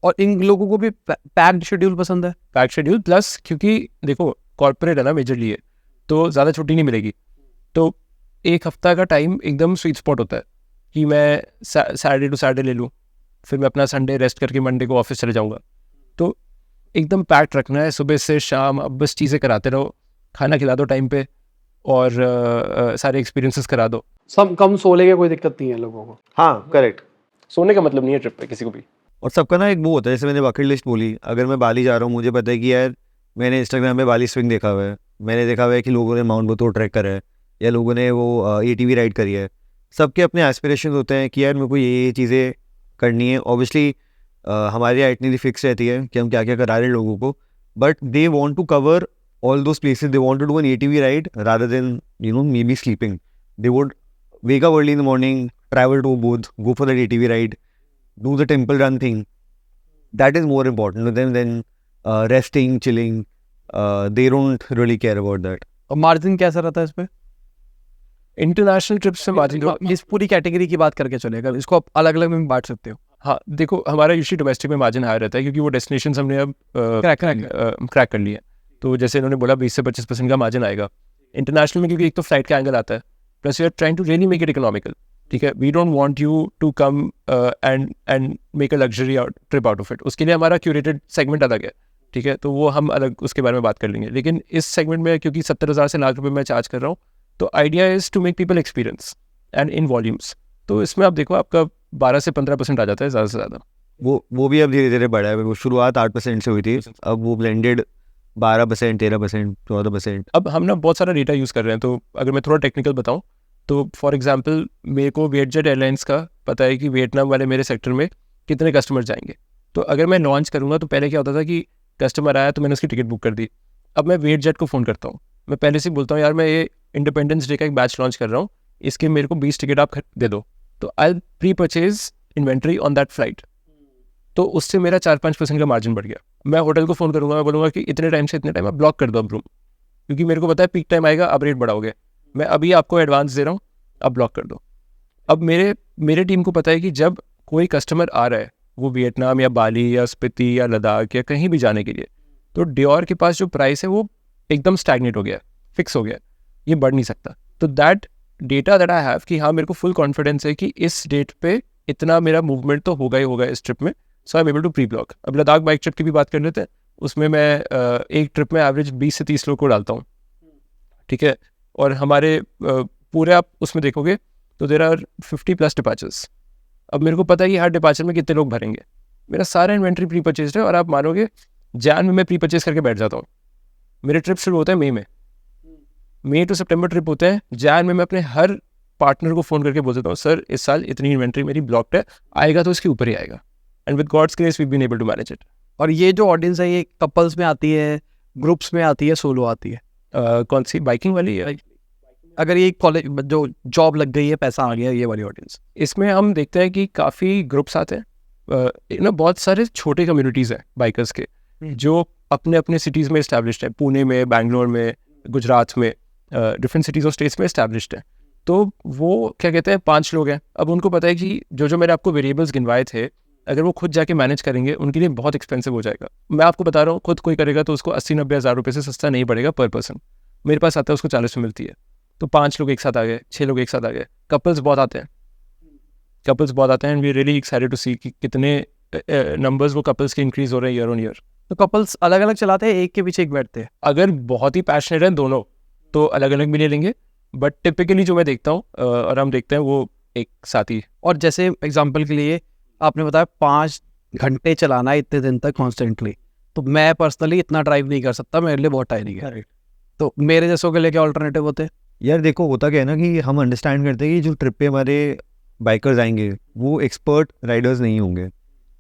और इन लोगों को भी पैक्ड शेड्यूल पसंद है? पैक शेड्यूल प्लस, क्योंकि देखो कॉर्पोरेट है ना मेजरली है, तो ज़्यादा छुट्टी नहीं मिलेगी। तो एक हफ्ता का टाइम एकदम स्वीट स्पॉट होता है कि मैं सैटरडे टू सैटरडे ले लूँ, फिर मैं अपना संडे रेस्ट करके मंडे को ऑफिस चले जाऊँगा। तो एकदम पैक्ड रखना है सुबह से शाम। अब बस चीज़ें कराते रहो, खाना खिला दो टाइम पे, और सारे एक्सपीरियंसेस करा दो। सब कम सोने की कोई दिक्कत नहीं है लोगों को? हाँ, करेक्ट। सोने का मतलब नहीं है ट्रिप पे किसी को भी। और सबका ना एक वो होता है, जैसे मैंने बकेट लिस्ट बोली, अगर मैं बाली जा रहा हूँ, मुझे पता है कि यार मैंने इंस्टाग्राम पे बाली स्विंग देखा हुआ है, मैंने देखा हुआ है कि लोगों ने माउंट बतौर ट्रैक करा है, या लोगों ने वो ATV राइड करी है। सबके अपने एस्पिरेशन होते हैं कि यार मेरे को ये चीज़ें करनी है। ऑब्वियसली हमारी आइटनरी फिक्स रहती है कि हम क्या क्या करा रहे हैं लोगों को, but they want to cover all those places. They want to do an ATV ride rather than maybe sleeping. They would wake up early in the morning, travel to Ubud, go for that ATV ride, do the temple run thing. That is more important to them than resting, chilling. They don't really care about that. और margin कैसा रहता है इस पे? International trips से margin, इस पूरी category की बात करके चलेगा, इसको आप अलग अलग में बांट सकते हो। हाँ देखो हमारा यूजुअली डोमेस्टिक में मार्जिन हाई रहता है, क्योंकि वो डेस्टिनेशन हमने अब क्रैक कर लिया। तो जैसे इन्होंने बोला 20 से 25% का मार्जिन आएगा। इंटरनेशनल में क्योंकि एक तो फ्लाइट का एंगल आता है, plus we are trying to really make it economical, ठीक है। We don't want you to come and make a luxury trip out of it. उसके लिए हमारा क्यूरेटेड सेगमेंट अलग है, ठीक है, तो वो हम अलग उसके बारे में बात कर लेंगे। लेकिन इस सेगमेंट में क्योंकि 70,000 से लाख रुपए मैं चार्ज कर रहा हूँ, तो idea is to make people experience and in volumes. तो इसमें आप देखो आपका 12 से 15% आ जाता है ज़्यादा से ज़्यादा। वो भी अब धीरे धीरे बढ़ा है। वो शुरुआत 8% से हुई थी, अब वो ब्लेंडेड 12%, 13%, 14%? अब हम ना बहुत सारा डेटा यूज़ कर रहे हैं, तो अगर मैं थोड़ा टेक्निकल बताऊं तो फॉर एग्जांपल मेरे को वेटजेट एयरलाइंस का पता है कि वियतनाम वाले मेरे सेक्टर में कितने कस्टमर जाएंगे। तो अगर मैं लॉन्च करूँगा तो पहले क्या होता था कि कस्टमर आया तो मैंने उसकी टिकट बुक कर दी। अब मैं वेटजेट को फ़ोन करता हूँ, मैं पहले से बोलता हूँ यार मैं ये इंडिपेंडेंस डे का एक बैच लॉन्च कर रहा हूँ, इसके मेरे को 20 टिकट आप दे दो, तो आई pre purchase inventory on that flight. तो उससे मेरा 4-5% का मार्जिन बढ़ गया। मैं होटल को फ़ोन करूँगा, मैं बोलूँगा कि इतने टाइम से इतने टाइम आप ब्लॉक कर दो अब रूम, क्योंकि मेरे को पता है पीक टाइम आएगा, अब रेट बढ़ाओगे, मैं अभी आपको एडवांस दे रहा हूँ, अब ब्लॉक कर दो। अब मेरे टीम को पता है कि जब कोई कस्टमर आ रहा है, वो वियतनाम या बाली या स्पीति या लद्दाख या कहीं भी जाने के लिए, तो डियोर के पास जो प्राइस है वो एकदम स्टैग्नेट हो गया, फिक्स हो गया, ये बढ़ नहीं सकता। तो that data that I have कि हाँ मेरे को फुल कॉन्फिडेंस है कि इस डेट पे इतना मेरा मूवमेंट तो होगा ही होगा इस ट्रिप में, so I am able to pre block. अब लद्दाख बाइक ट्रिप की भी बात कर लेते हैं, उसमें मैं एक ट्रिप में एवरेज 20 से 30 लोग को डालता हूँ, ठीक है। और हमारे पूरे आप उसमें देखोगे तो देयर आर 50+ डिपार्चर्स। अब मेरे को पता है कि हर डिपार्चर में कितने लोग भरेंगे, मेरा सारा इन्वेंट्री प्री परचेज है। और आप मानोगे जैन में मैं प्री परचेज करके बैठ जाता हूँ। मेरे ट्रिप शुरू होता है मई टू सितंबर ट्रिप होते हैं। जैन में मैं अपने हर पार्टनर को फ़ोन करके बोल देता हूँ सर इस साल इतनी इन्वेंट्री मेरी ब्लॉक्ड है, आएगा तो इसके ऊपर ही आएगा, and with God's grace we been able to manage it. और ये जो ऑडियंस है ये कपल्स में आती है, ग्रुप्स में आती है, सोलो आती है? कौन सी बाइकिंग वाली है? अगर ये कॉलेज जो जॉब लग गई है, पैसा आ गया, ये वाली ऑडियंस? इसमें हम देखते हैं कि काफ़ी ग्रुप्स आते हैं, ना बहुत सारे छोटे कम्युनिटीज़ हैं बाइकर्स के जो अपने अपने सिटीज़ में इस्टेब्लिश्ड है, पुणे में, बैंगलोर में, गुजरात में, डिफरेंट सिटीज़ और स्टेट्स में इस्टेब्लिश्ड है। तो वो क्या कहते हैं 5 लोग हैं। अब उनको पता है कि जो मैंने आपको वेरिएबल्स गिनवाए थे, अगर वो खुद जाके मैनेज करेंगे उनके लिए बहुत एक्सपेंसिव हो जाएगा। मैं आपको बता रहा हूँ, खुद कोई करेगा तो उसको 80-90 हज़ार रुपये से सस्ता नहीं पड़ेगा पर पर्सन। मेरे पास आता है उसको 40 में मिलती है। तो 5 लोग एक साथ आ गए, 6 लोग एक साथ आ गए, कपल्स बहुत आते हैं and we really excited to see कि कितने नंबर्स वो कपल्स के इंक्रीज हो रहे हैं ईयर ऑन ईयर। तो कपल्स अलग अलग चलाते हैं, एक के पीछे एक बैठते हैं? अगर बहुत ही पैशनेट हैं दोनों तो अलग अलग भी ले लेंगे, बट टिपिकली जो मैं देखता हूँ और हम देखते हैं वो एक साथी। और जैसे एग्जांपल के लिए आपने बताया 5 घंटे चलाना है इतने दिन तक कॉन्स्टेंटली, तो मैं पर्सनली इतना ड्राइव नहीं कर सकता, मेरे लिए बहुत टायरिंग है। तो मेरे जैसों के लिए क्या ऑल्टरनेटिव होते हैं? यार देखो होता क्या है ना कि हम अंडरस्टैंड करते हैं कि जो ट्रिप पे हमारे बाइकर्स आएंगे वो एक्सपर्ट राइडर्स नहीं होंगे,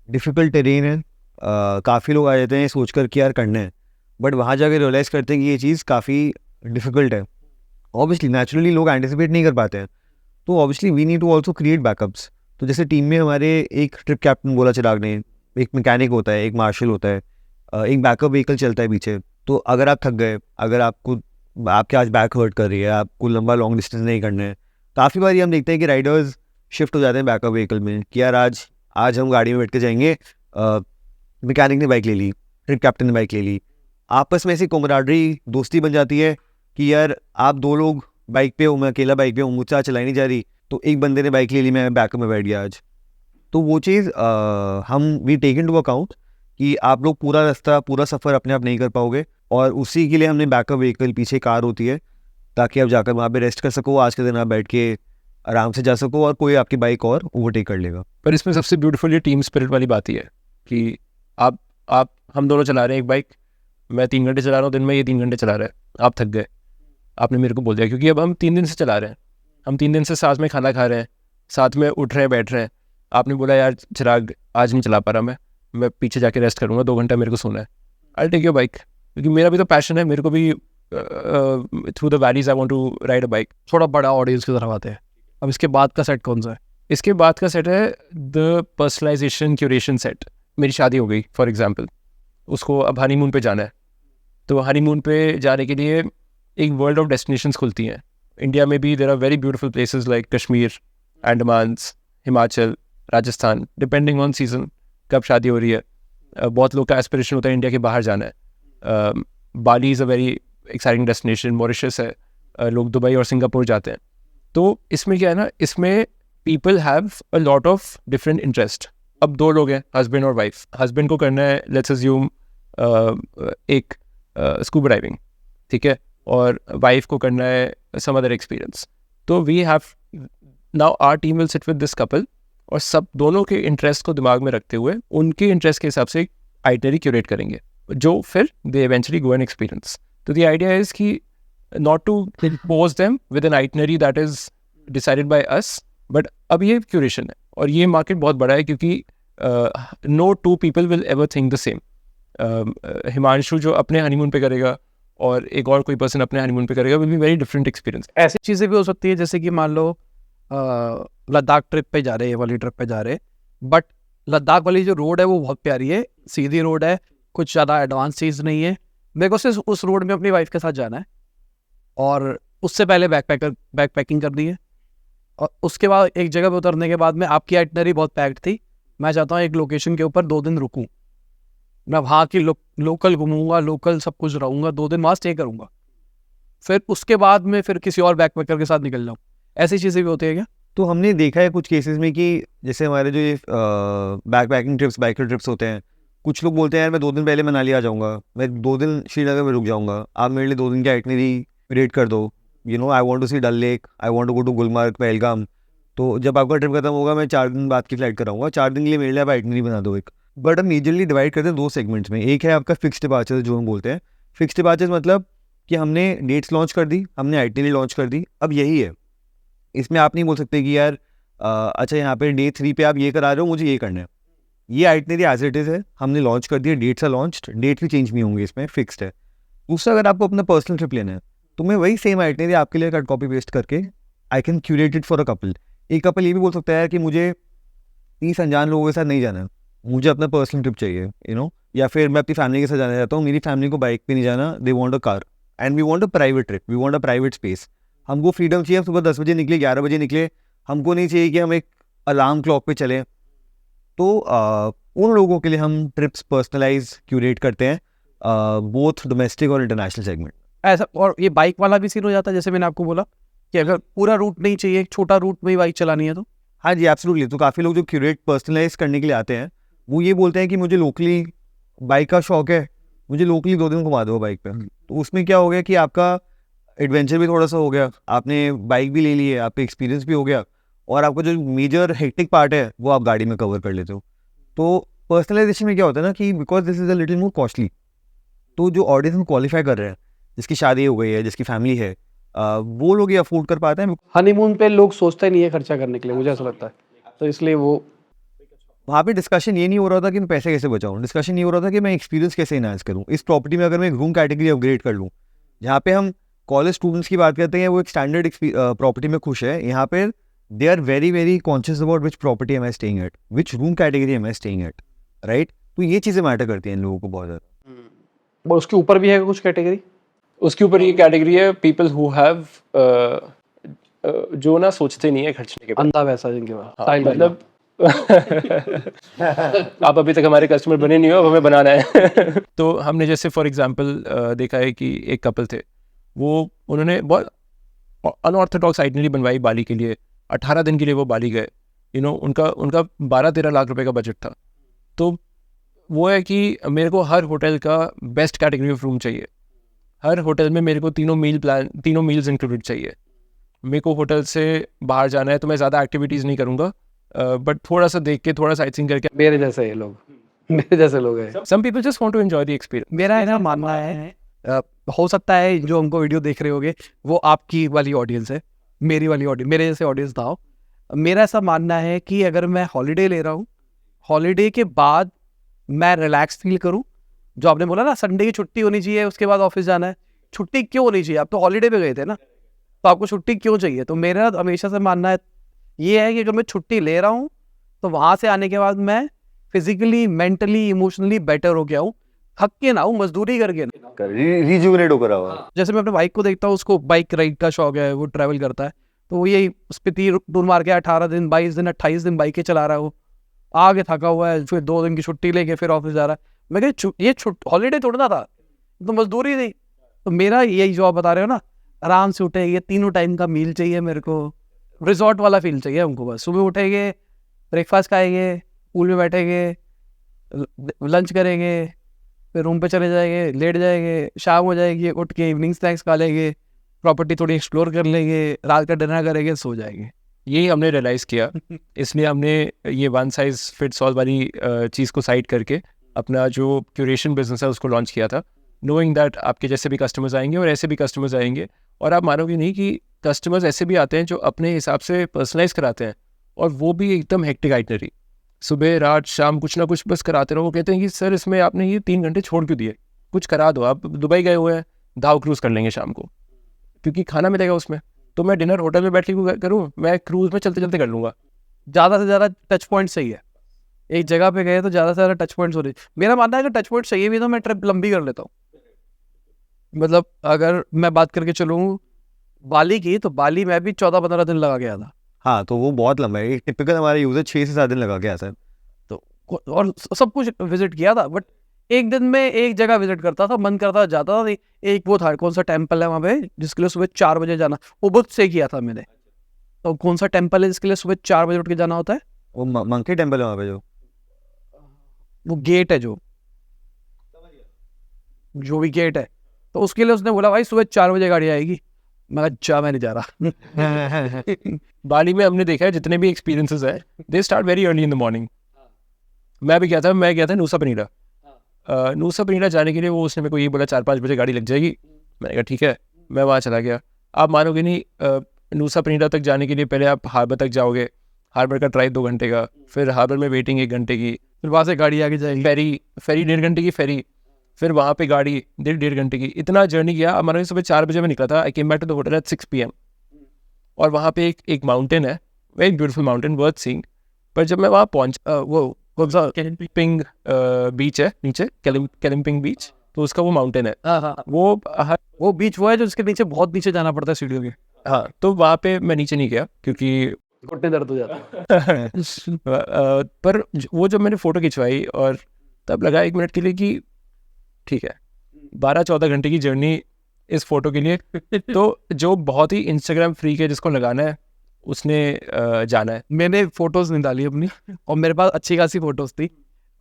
डिफ़िकल्ट टेरेन है। काफ़ी लोग आ जाते हैं सोच कर कि यार करना है, बट वहाँ जाकर रियलाइज़ करते हैं कि ये चीज़ काफ़ी डिफ़िकल्ट है। ऑब्वियसली नेचुरली लोग एंटिसिपेट नहीं कर पाते हैं, तो obviously we need to also create backups. तो जैसे टीम में हमारे एक ट्रिप कैप्टन बोला चिराग ने, एक मैकेनिक होता है, एक मार्शल होता है, एक बैकअप व्हीकल चलता है पीछे। तो अगर आप थक गए, अगर आपके आज बैक हर्ट कर रही है, आपको लंबा लॉन्ग डिस्टेंस नहीं करना है, काफ़ी बार हम देखते हैं कि राइडर्स शिफ्ट हो जाते हैं बैकअप व्हीकल में कि यार आज हम गाड़ी में बैठ के जाएंगे, मैकेनिक ने बाइक ले ली, ट्रिप कैप्टन ने बाइक ले ली, आपस में ऐसी कमराडरी दोस्ती बन जाती है कि यार आप 2 लोग बाइक पे हो, मैं अकेला बाइक पे हूँ, मुझसे आज चलाई नहीं जा रही, तो एक बंदे ने बाइक ले ली, मैं बैकअप में बैठ गया आज। तो वो चीज़ हम we take into account कि आप लोग पूरा सफ़र अपने आप नहीं कर पाओगे, और उसी के लिए हमने बैकअप व्हीकल पीछे कार होती है ताकि आप जाकर वहाँ पे रेस्ट कर सको, आज के दिन आप बैठ के आराम से जा सको और कोई आपकी बाइक और ओवरटेक कर लेगा। पर इसमें सबसे ब्यूटीफुल ये टीम स्पिरिट वाली बात ही है कि आप हम दोनों चला रहे हैं एक बाइक, मैं 3 घंटे चला रहा हूँ दिन में, ये 3 घंटे चला रहा है, आप थक गए, आपने मेरे को बोल दिया, क्योंकि अब हम 3 दिन से चला रहे हैं, हम 3 दिन से साथ में खाना खा रहे हैं, साथ में उठ रहे हैं, बैठ रहे हैं। आपने बोला यार चिराग आज नहीं चला पा रहा, मैं पीछे जाके रेस्ट करूँगा, 2 घंटा मेरे को सोना है, आई टेक योर बाइक, क्योंकि मेरा भी तो पैशन है, मेरे को भी through the valleys I want to ride a bike. थोड़ा बड़ा ऑडियंस की तरफ आते हैं। अब इसके बाद का सेट कौन सा है? इसके बाद का सेट है द पर्सनलाइजेशन क्यूरेशन सेट। मेरी शादी हो गई फॉर एग्जांपल, उसको अब हनीमून पे जाना है, तो हनीमून पे जाने के लिए एक वर्ल्ड ऑफ डेस्टिनेशंस खुलती हैं। इंडिया में भी there are very beautiful places like Kashmir, Andamans, Himachal, Rajasthan, depending on season कब शादी हो रही है। बहुत लोग का एस्पिरेशन होता है इंडिया के बाहर जाना है। Bali is a very exciting destination, Mauritius है, लोग दुबई और सिंगापुर जाते हैं। तो इसमें क्या है ना, इसमें people have a lot of different interest. अब 2 लोग हैं, हस्बैंड और वाइफ। हस्बैंड को करना है लेट्स अज्यूम एक स्कूबा डाइविंग, ठीक है, और वाइफ को करना है सम अदर एक्सपीरियंस। तो we have now our team will sit with this couple और सब दोनों के इंटरेस्ट को दिमाग में रखते हुए उनके इंटरेस्ट के हिसाब से आइटनरी क्यूरेट करेंगे। जो फिर they eventually go and experience. तो द आइडिया इज कि not to pose them with an itinerary that is decided by us, but अब ये क्यूरेशन है और ये मार्केट बहुत बड़ा है क्योंकि no two people will ever think the same. Himanshu जो अपने हनीमून पे करेगा और एक और कोई पर्सन अपने हनीमून पे करेगा, will be very different experience. ऐसी चीज़ें भी हो सकती है जैसे कि मान लो लद्दाख ट्रिप पे जा रहे हैं, ये वाली ट्रिप पे जा रहे हैं, बट लद्दाख वाली जो रोड है वो बहुत प्यारी है, सीधी रोड है, कुछ ज़्यादा एडवांस चीज़ नहीं है. मेरे को सिर्फ उस रोड में अपनी वाइफ के साथ जाना है और उससे पहले बैक पैकिंग करनी है. और उसके बाद एक जगह पे उतरने के बाद में आपकी आइटनरी बहुत पैक्ड थी, मैं चाहता हूँ एक लोकेशन के ऊपर 2 दिन रुकूँ, मैं वहाँ की लोकल घूमूंगा, लोकल सब कुछ रहूँगा, 2 दिन वहाँ स्टे करूँगा, फिर उसके बाद में फिर किसी और बैकपैकर के साथ निकल जाऊँ. ऐसी चीज़ें भी होती है क्या? तो हमने देखा है कुछ केसेस में कि जैसे हमारे जो ये back packing trips, biker trips होते हैं, कुछ लोग बोलते हैं यार मैं 2 दिन पहले मनाली आ जाऊँगा, मैं 2 दिन श्रीनगर में रुक जाऊँगा, आप मेरे लिए 2 दिन की आइटनरी रेट कर दो, you know I want to see Dal lake, I want to go to Gulmarg, Pahalgam. तो जब आपका ट्रिप खत्म होगा मैं 4 दिन बाद की फ्लाइट कराऊंगा, 4 दिन के लिए मेरे लिए आप आइटनरी बना दो एक. बट हम मेजरली डिवाइड करते हैं 2 सेगमेंट्स में. एक है आपका फिक्स्ड डिपार्चर्स जो हम बोलते हैं. फिक्स्ड डिपार्चर्स मतलब कि हमने डेट्स लॉन्च कर दी, हमने आइटनरी लॉन्च कर दी, अब यही है. इसमें आप नहीं बोल सकते कि यार अच्छा यहाँ पे डे 3 पे आप ये करा रहे हो, मुझे ये करना है. ये आइटनरी एज इट इज़ है, हमने लॉन्च कर दिया, डेट्स आर लॉन्च्ड, डेट भी चेंज नहीं होंगे, इसमें फिक्स्ड है. दूसरा, अगर आपको अपना पर्सनल ट्रिप लेना है तो मैं वही सेम आइटनरी आपके लिए कट कॉपी पेस्ट करके I can curate it for a couple. एक कपल ये भी बोल सकता है कि मुझे 30 अनजान लोगों के साथ नहीं जाना है, मुझे अपना पर्सनल ट्रिप चाहिए, यू नो, या फिर मैं अपनी फैमिली के साथ जाना चाहता हूँ, मेरी फैमिली को बाइक पे नहीं जाना, they want a car and we want a private trip, we want a private space. हमको फ्रीडम चाहिए, हम सुबह 10 बजे निकले, 11 बजे निकले, हमको नहीं चाहिए कि हम एक अलार्म क्लॉक पे चलें. तो उन लोगों के लिए हम ट्रिप्स पर्सनलाइज क्यूरेट करते हैं, बोथ डोमेस्टिक और इंटरनेशनल सेगमेंट. ऐसा, और ये बाइक वाला भी सीन हो जाता है जैसे मैंने आपको बोला कि अगर पूरा रूट नहीं चाहिए, एक छोटा रूट में ही बाइक चलानी है तो? हाँ जी, एब्सोल्युटली. तो काफ़ी लोग जो क्यूरेट पर्सनलाइज करने के लिए आते हैं वो ये बोलते हैं कि मुझे लोकली बाइक का शौक है, मुझे लोकली 2 दिन घुमा दो बाइक पे. तो उसमें क्या हो गया कि आपका एडवेंचर भी थोड़ा सा हो गया, आपने बाइक भी ले ली है, आपका एक्सपीरियंस भी हो गया, और आपका जो मेजर हेक्टिक पार्ट है वो आप गाड़ी में कवर कर लेते हो. तो पर्सनलाइजेशन में क्या होता है ना कि because this is a little more costly, तो जो ऑडियंस हम क्वालिफाई कर रहे हैं, जिसकी शादी हो गई है, जिसकी फैमिली है, वो लोग ये अफोर्ड कर पाते हैं. हनीमून पे लोग सोचते नहीं है खर्चा करने के लिए, मुझे ऐसा लगता है, तो इसलिए वो वहाँ पे डिस्कशन ये नहीं हो रहा था कि मैं पैसे कैसे बचाऊँ, डिस्कशन ये हो रहा था कि मैं एक्सपीरियंस कैसे इनहांस करूँ. इस प्रॉपर्टी में अगर मैं एक रूम कैटेगरी अपग्रेड कर लूँ, जहाँ पे हम कॉलेज स्टूडेंट्स की बात करते हैं, वो एक स्टैंडर्ड प्रॉपर्टी में खुश है, यहाँ पे they are very very conscious about which property am I staying at, which room category am I staying at, right. तो ये चीज़ें मैटर करती हैं इन लोगों को बहुत ज़्यादा. उसके ऊपर भी है कुछ कैटेगरी? उसके ऊपर ये कैटेगरी है पीपल हु हैव जो ना सोचते नहीं है खर्चने के बाद. अंधा वैसा जिनके पास हाँ, स्टाइल मतलब आप अभी तक हमारे कस्टमर बने नहीं हो, अब हमें बनाना है. तो हमने जैसे फॉर एग्जांपल देखा है कि एक कपल थे, वो उन्होंने बहुत अनऑर्थोडॉक्स आइटनरी बनवाई बाली के लिए. 18 दिन के लिए वो बाली गए, यू नो, उनका 12-13 लाख रुपए का बजट था. तो वो है कि मेरे को हर होटल का बेस्ट कैटेगरी ऑफ रूम चाहिए, हर होटल में मेरे को तीनों मील्स इंक्लूडेड चाहिए. मेरे को होटल से बाहर जाना है तो मैं ज़्यादा एक्टिविटीज़ नहीं करूँगा, बट थोड़ा सा देख के, थोड़ा साइटसीइंग करके. मेरे जैसे ये लोग, मेरे जैसे लोग हैं. Some people just want to enjoy the experience. मेरा ऐसा मानना है, हो सकता है जो हमको वीडियो देख रहे होगे वो आपकी वाली ऑडियंस है, मेरी वाली ऑडियंस, मेरे जैसे ऑडियंस ना हो. मेरा ऐसा मानना है कि अगर मैं हॉलीडे ले रहा हूँ, हॉलीडे के बाद मैं रिलैक्स फील करूँ. जो आपने बोला ना संडे की छुट्टी होनी चाहिए, उसके बाद ऑफिस जाना है, छुट्टी क्यों होनी चाहिए? आप तो हॉलीडे पे गए थे ना, तो आपको छुट्टी क्यों चाहिए? तो मेरा हमेशा से मानना है ये है कि अगर मैं छुट्टी ले रहा हूँ तो वहाँ से आने के बाद मैं फिजिकली, मेंटली, इमोशनली बेटर हो गया हूँ, थक के ना हूँ, मजदूरी करके ना. रिजुविनेट होकर आओ. जैसे मैं अपने बाइक को देखता हूँ, उसको बाइक राइड का शौक है, वो ट्रैवल करता है, तो वो यही स्पीति टूर मार के 18 दिन, 22 दिन, 28 दिन बाइकें चला रहा है, वो आगे थका हुआ है, फिर 2 दिन की छुट्टी लेके फिर ऑफिस जा रहा है. मैं कह ये हॉलीडे छोड़ना था, तो मजदूरी थी. तो मेरा यही जो आप बता रहे हो ना, आराम से उठेंगे, 3 टाइम का मील चाहिए मेरे को, रिजॉर्ट वाला फील चाहिए हमको. बस सुबह उठेंगे, ब्रेकफास्ट खाएंगे, पूल में बैठेंगे, लंच करेंगे, फिर रूम पे चले जाएंगे, लेट जाएंगे, शाम हो जाएगी, उठ के इवनिंग स्नैक्स खा लेंगे, प्रॉपर्टी थोड़ी एक्सप्लोर कर लेंगे, रात का डिनर करेंगे, सो जाएंगे. यही हमने रियलाइज़ किया, इसलिए हमने ये वन साइज फिट्स ऑल वाली चीज़ को साइड करके अपना जो क्यूरेशन बिजनेस है उसको लॉन्च किया था, नोइंग दैट आपके जैसे भी कस्टमर्स आएंगे और ऐसे भी कस्टमर्स आएंगे, और आप मानोगे नहीं कि कस्टमर्स ऐसे भी आते हैं जो अपने हिसाब से पर्सनलाइज कराते हैं, और वो भी एकदम हेक्टिक आइटनरी, सुबह रात शाम कुछ ना कुछ बस कराते रहो। वो कहते हैं कि सर इसमें आपने ये 3 घंटे छोड़ क्यों दिए, कुछ करा दो। आप दुबई गए हुए हैं, दाव क्रूज़ कर लेंगे शाम को, क्योंकि खाना मिलेगा उसमें। तो मैं डिनर होटल में बैठ के करूँ, मैं क्रूज़ में चलते चलते कर लूँगा। ज़्यादा से ज़्यादा टच पॉइंट सही है, एक जगह पे गए तो ज़्यादा से ज़्यादा टच पॉइंट्स हो रही। मेरा मानना है कि टच पॉइंट चाहिए भी तो मैं ट्रिप लंबी कर लेता हूँ। मतलब अगर मैं बात करके चलूँ बाली की, तो बाली में भी 14-15 दिन लगा गया था। हाँ, तो वो बहुत लंबा है। एक टिपिकल हमारा यूजर 6 से 7 दिन लगा के आता है। और सब कुछ विजिट किया था, बट एक दिन में एक जगह विजिट करता था, मन करता था जाता था। एक वो था, कौन सा टेम्पल है वहाँ पे जिसके लिए सुबह 4 बजे जाना, वो बुक से किया था मैंने। तो कौन सा टेम्पल है जिसके लिए सुबह 4 बजे उठ के जाना होता है? वो मंकी टेम्पल है वहाँ पे, वो गेट है जो भी गेट है, तो उसके लिए उसने बोला भाई सुबह 4 बजे गाड़ी आएगी। मैं नहीं जा रहा। बाली में हमने देखा है जितने भी एक्सपीरियंसेस है, they start very early in the morning. मैं गया था नूसा पनीरा। नूसा पनीरा जाने के लिए वो उसने मेरे को ये बोला 4-5 बजे गाड़ी लग जाएगी। मैंने कहा ठीक है, मैं वहाँ चला गया। आप मानोगे नहीं, नूसा पनीरा तक जाने के लिए पहले आप हार्बर तक जाओगे, हार्बर का ड्राइव 2 घंटे का, फिर हार्बर में वेटिंग 1 घंटे की, फिर वहाँ से गाड़ी आगे जाएगी, फेरी 1.5 घंटे की फेरी, फिर वहाँ पे गाड़ी 1.5 घंटे की। इतना जर्नी किया। अब मानो सुबह 4 बजे में निकला था। I came back to the hotel at 6 PM। और वहाँ पे एक माउंटेन है, very beautiful mountain, worth seeing. पर जब मैं वहाँ पहुँचा, वो कौन सा कैलिम्पिंग बीच है नीचे, कैलिम्पिंग बीच, तो उसका वो माउंटेन है। वो बीच वो है जो उसके नीचे बहुत नीचे जाना पड़ता है सीढ़ियों के। हाँ, तो वहाँ पे मैं नीचे नहीं गया क्योंकि घुटने दर्द हो जाता है। पर वो जब मैंने फ़ोटो खिंचवाई, और तब लगा 1 मिनट के लिए कि ठीक है, 12-14 घंटे की जर्नी इस फोटो के लिए। तो जो बहुत ही इंस्टाग्राम फ्रीक है, जिसको लगाना है उसने जाना है। मैंने फोटोज नहीं डाली अपनी, और मेरे पास अच्छी खासी फोटोज थी,